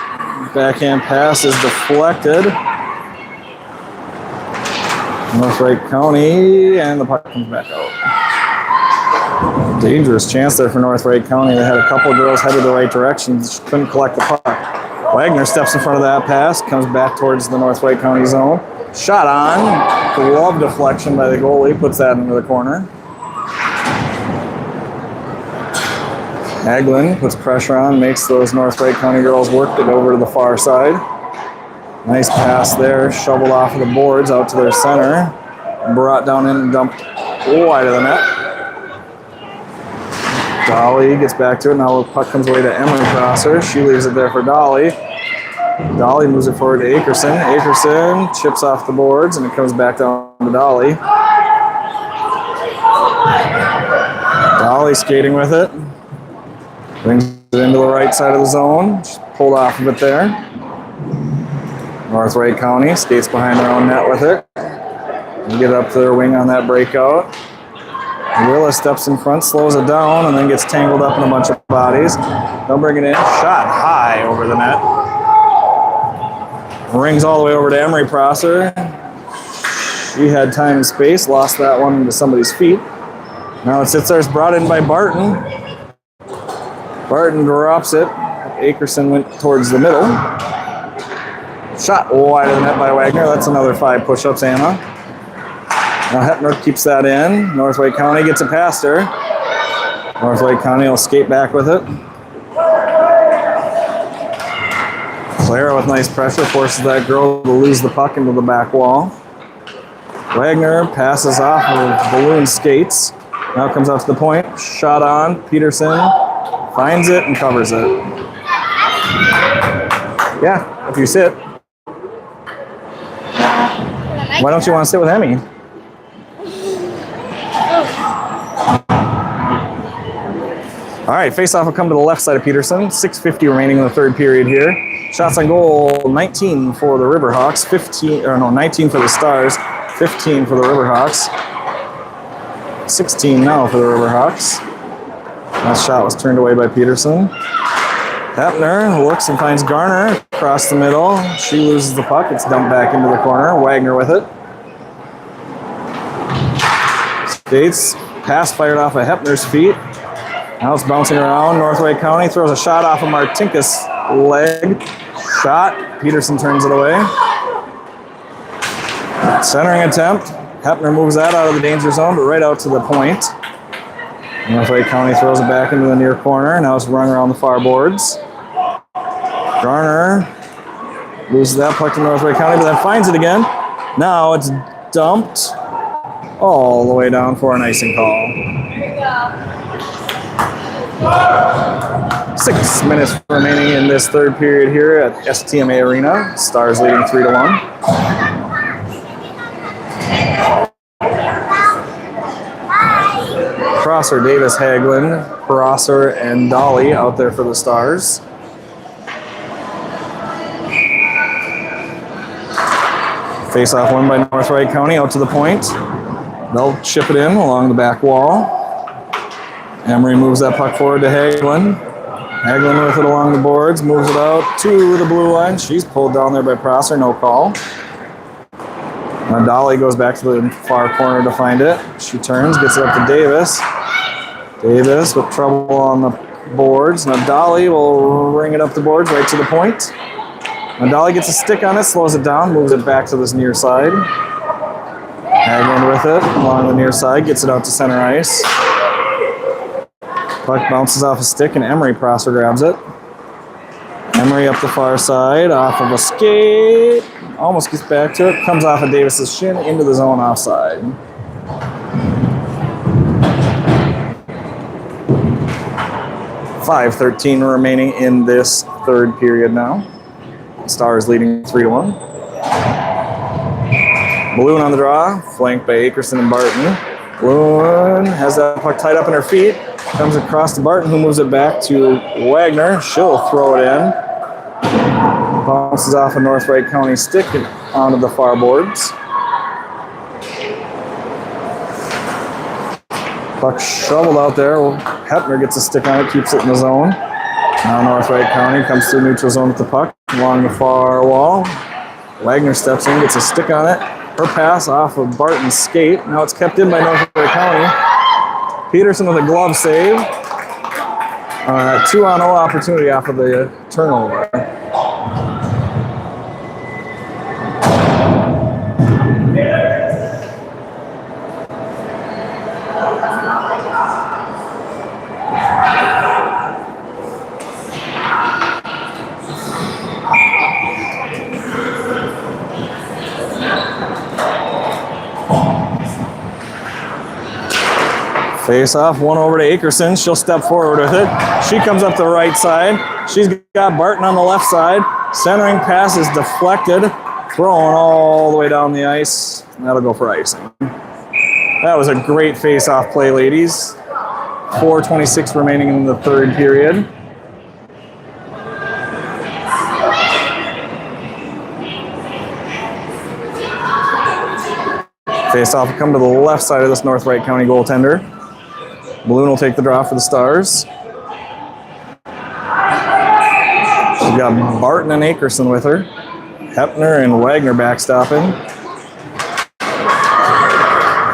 Backhand pass is deflected. North Wright County, and the puck comes back out. Dangerous chance there for North Wright County. They had a couple of girls headed the right direction. Just couldn't collect the puck. Wagner steps in front of that pass, comes back towards the North Wright County zone. Shot on. Glove deflection by the goalie, puts that into the corner. Haglin puts pressure on, makes those North Wright County girls work it over to the far side. Nice pass there, shoveled off of the boards out to their center. Brought down in and dumped wide of the net. Dolly gets back to it. Now the puck comes away to Emily Prosser. She leaves it there for Dolly. Dolly moves it forward to Akerson. Akerson chips off the boards and it comes back down to Dolly. Dolly skating with it. Brings it into the right side of the zone. Just pulled off of it there. North Wright County skates behind their own net with it. And get up to their wing on that breakout. Willa steps in front, slows it down, and then gets tangled up in a bunch of bodies. They'll bring it in. Shot high over the net. Rings all the way over to Emery Prosser. She had time and space, lost that one into somebody's feet. Now it sits there, it's brought in by Barton. Barton drops it. Akerson went towards the middle. Shot wide of the net by Wagner. That's another 5 push-ups, Anna. Now Hepner keeps that in. North Wright County gets it past her. North Wright County will skate back with it. Clara with nice pressure forces that girl to lose the puck into the back wall. Wagner passes off of balloon skates. Now comes out to the point. Shot on. Peterson finds it and covers it. Yeah, if you sit. Why don't you want to sit with Emmy? All right, face-off will come to the left side of Peterson. 6:50 remaining in the third period here. Shots on goal, 19 for the Riverhawks, 19 for the Stars, 15 for the Riverhawks. 16 now for the Riverhawks. That shot was turned away by Peterson. Hepner looks and finds Garner across the middle. She loses the puck. It's dumped back into the corner. Wagner with it. Skates. Pass fired off of Hepner's feet. Now it's bouncing around. Northway County throws a shot off of Martinka's leg. Shot. Peterson turns it away. Centering attempt. Hepner moves that out of the danger zone, but right out to the point. Northway County throws it back into the near corner. Now it's run around the far boards. Garner loses that puck to Northway County, but then finds it again. Now it's dumped all the way down for an icing call. 6 minutes remaining in this third period here at STMA Arena. Stars leading 3-1. Prosser, Davis, Hagelin, Prosser, and Dolly out there for the Stars. Face-off won by Northway County out to the point. They'll chip it in along the back wall. Emery moves that puck forward to Hagelin. Hagelin with it along the boards, moves it out to the blue line. She's pulled down there by Prosser, no call. Now Dolly goes back to the far corner to find it. She turns, gets it up to Davis. Davis with trouble on the boards. Now Dolly will ring it up the boards right to the point. Now Dolly gets a stick on it, slows it down, moves it back to this near side. Hagelin with it along the near side, gets it out to center ice. Puck bounces off a stick and Emery Prosser grabs it. Emery up the far side, off of a skate. Almost gets back to it, comes off of Davis's shin into the zone offside. .5:13 remaining in this third period now. Stars leading 3-1. Balloon on the draw, flanked by Akerson and Barton. Balloon has that puck tied up in her feet. Comes across to Barton, who moves it back to Wagner. She'll throw it in. Bounces off a Northway County stick and onto the far boards. Puck shoveled out there. Hepner gets a stick on it, keeps it in the zone. Now Northway County comes through neutral zone with the puck along the far wall. Wagner steps in, gets a stick on it. Her pass off of Barton's skate. Now it's kept in by Northway County. Peterson with a glove save. 2-on-0 opportunity off of the turnover. Face off, one over to Akerson. She'll step forward with it. She comes up the right side. She's got Barton on the left side. Centering pass is deflected. Throwing all the way down the ice. That'll go for icing. That was a great face-off play, ladies. 4:26 remaining in the third period. Face-off will come to the left side of this Northway County goaltender. Balloon will take the draw for the Stars. She's got Barton and Akerson with her. Hepner and Wagner backstopping.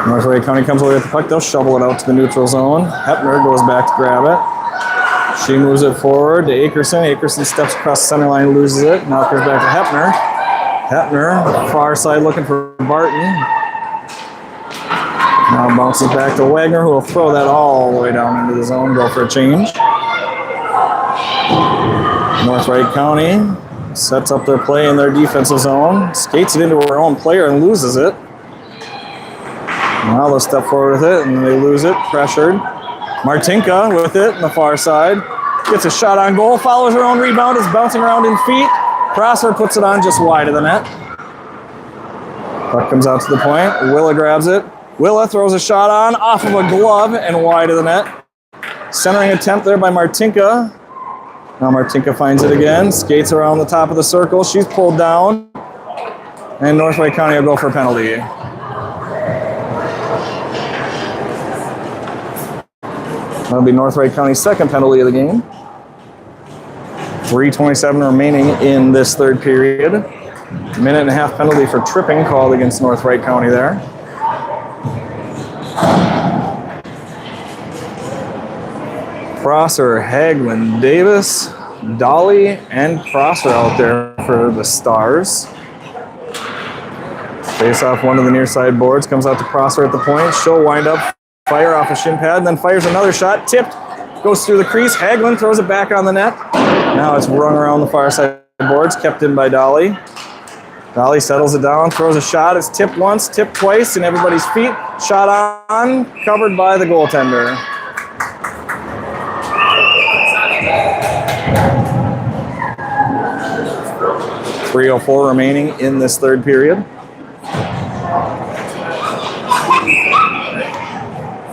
Northway County comes away with the puck. They'll shovel it out to the neutral zone. Hepner goes back to grab it. She moves it forward to Akerson. Akerson steps across the center line, loses it. Now it goes back to Hepner. Hepner, far side looking for Barton. Now bounces back to Wagner, who will throw that all the way down into the zone, go for a change. Northway County sets up their play in their defensive zone, skates it into her own player and loses it. Now they'll step forward with it and they lose it, pressured. Martinka with it on the far side. Gets a shot on goal, follows her own rebound, is bouncing around in feet. Prosser puts it on just wide of the net. Puck comes out to the point. Willa grabs it. Willa throws a shot on, off of a glove and wide of the net. Centering attempt there by Martinka. Now Martinka finds it again, skates around the top of the circle. She's pulled down. And North Wright County will go for a penalty. That'll be North Wright County's second penalty of the game. 3:27 remaining in this third period. Minute and a half penalty for tripping called against North Wright County there. Prosser, Hagelin, Davis, Dolly, and Prosser out there for the Stars. Face off one of the near side boards, comes out to Prosser at the point. She'll wind up, fire off a shin pad, and then fires another shot. Tipped, goes through the crease. Hagelin throws it back on the net. Now it's rung around the far side boards, kept in by Dolly. Dolly settles it down, throws a shot. It's tipped once, tipped twice, in everybody's feet. Shot on, covered by the goaltender. .304 remaining in this third period.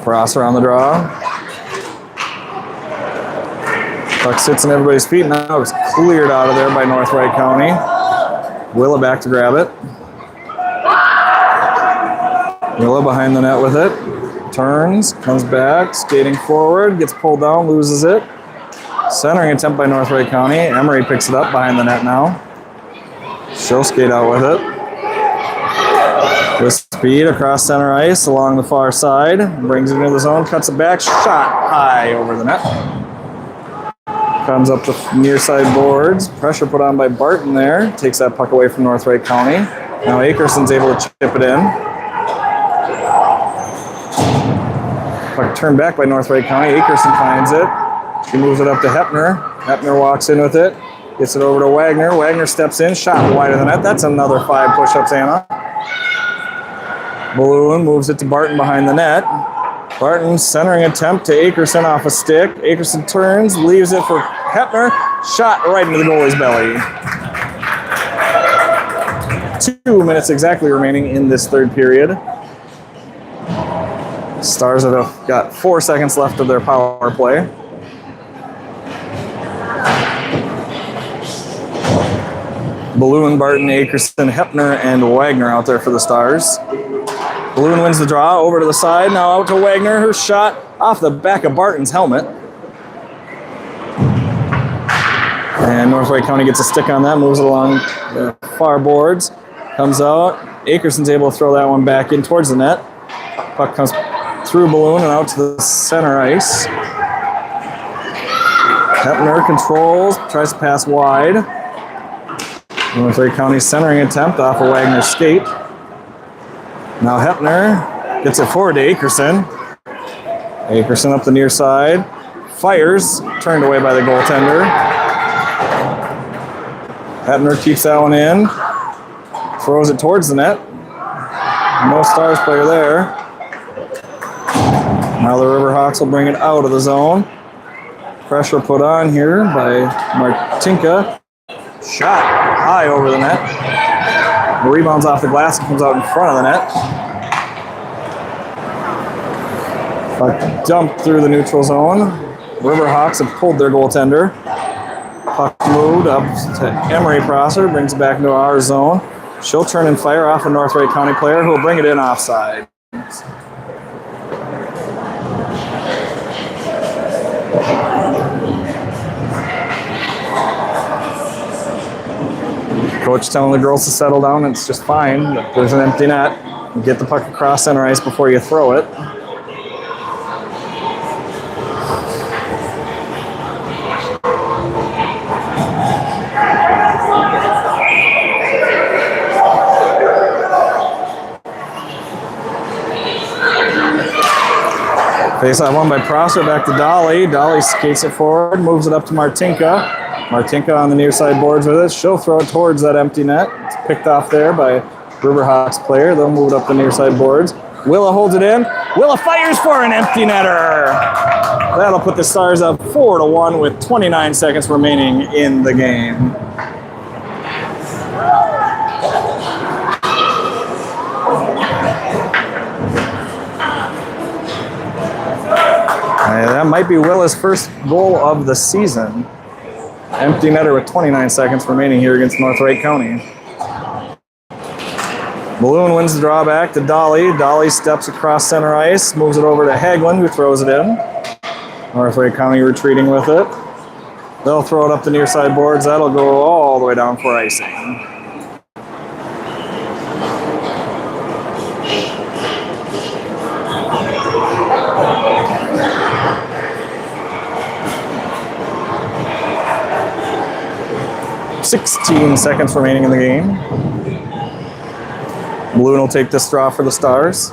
Prosser on the draw. Puck sits in everybody's feet. Now it's cleared out of there by North Wright County. Willa back to grab it. Willa behind the net with it. Turns, comes back, skating forward, gets pulled down, loses it. Centering attempt by North Wright County. Emery picks it up behind the net now. She'll skate out with it. With speed across center ice along the far side. Brings it into the zone, cuts it back, shot high over the net. Comes up the near side boards. Pressure put on by Barton there. Takes that puck away from North Wright County. Now Akerson's able to chip it in. Puck turned back by North Wright County. Akerson finds it. She moves it up to Hepner. Hepner walks in with it. Gets it over to Wagner. Wagner steps in. Shot wide of the net. That's another 5 push-ups, Anna. Balloon moves it to Barton behind the net. Barton centering attempt to Akerson off a stick. Akerson turns, leaves it for Hepner. Shot right into the goalie's belly. 2 minutes exactly remaining in this third period. Stars have got 4 seconds left of their power play. Balloon, Barton, Akerson, Hepner, and Wagner out there for the Stars. Balloon wins the draw, over to the side, now out to Wagner. Her shot off the back of Barton's helmet. And North Wright County gets a stick on that, moves it along the far boards, comes out. Akerson's able to throw that one back in towards the net. Puck comes through Balloon and out to the center ice. Hepner controls, tries to pass wide. North Wright County centering attempt off of Wagner's skate. Now Hepner gets it forward to Akerson. Akerson up the near side. Fires, turned away by the goaltender. Hepner keeps that one in. Throws it towards the net. No Stars player there. Now the Riverhawks will bring it out of the zone. Pressure put on here by Martinka. Shot high over the net. The rebound's off the glass and comes out in front of the net. Puck dumped through the neutral zone. Riverhawks have pulled their goaltender. Puck moved up to Emery Prosser, brings it back into our zone. She'll turn and fire off a North Wright County player who will bring it in offside. Coach telling the girls to settle down, it's just fine. There's an empty net. Get the puck across center ice before you throw it. Face off one by Prosser, back to Dolly. Dolly skates it forward, moves it up to Martinka. Martinka on the near side boards with it. She'll throw it towards that empty net. It's picked off there by Riverhawks player. They'll move it up the near side boards. Willa holds it in. Willa fires for an empty netter. That'll put the Stars up 4-1 with 29 seconds remaining in the game. That might be Willa's first goal of the season. Empty netter with 29 seconds remaining here against North Wright County. Balloon wins the draw back to Dolly. Dolly steps across center ice, moves it over to Haglund, who throws it in. North Wright County retreating with it. They'll throw it up the near side boards. That'll go all the way down for icing. .16 seconds remaining in the game. Balloon will take this draw for the Stars.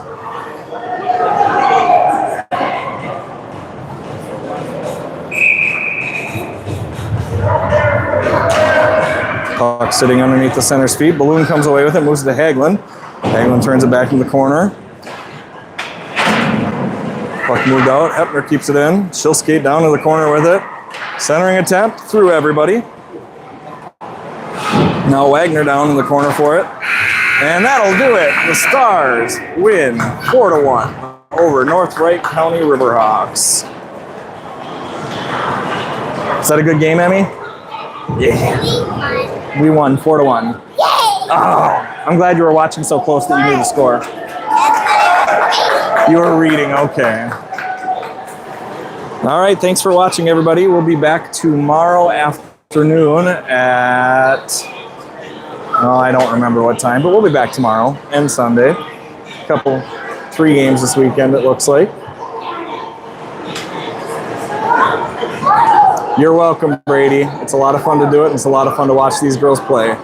Puck sitting underneath the center's feet. Balloon comes away with it, moves it to Haglund. Haglund turns it back in the corner. Puck moved out. Hepner keeps it in. She'll skate down to the corner with it. Centering attempt through everybody. Now Wagner down in the corner for it. And that'll do it. The Stars win 4-1 over North Wright County Riverhawks. Is that a good game, Emmy? Yeah. We won 4-1. Yay! Oh, I'm glad you were watching so close that you knew the score. You were reading, okay. All right, thanks for watching, everybody. We'll be back tomorrow afternoon at... Oh, I don't remember what time, but we'll be back tomorrow and Sunday. 3 games this weekend, it looks like. You're welcome, Brady. It's a lot of fun to do it, and it's a lot of fun to watch these girls play.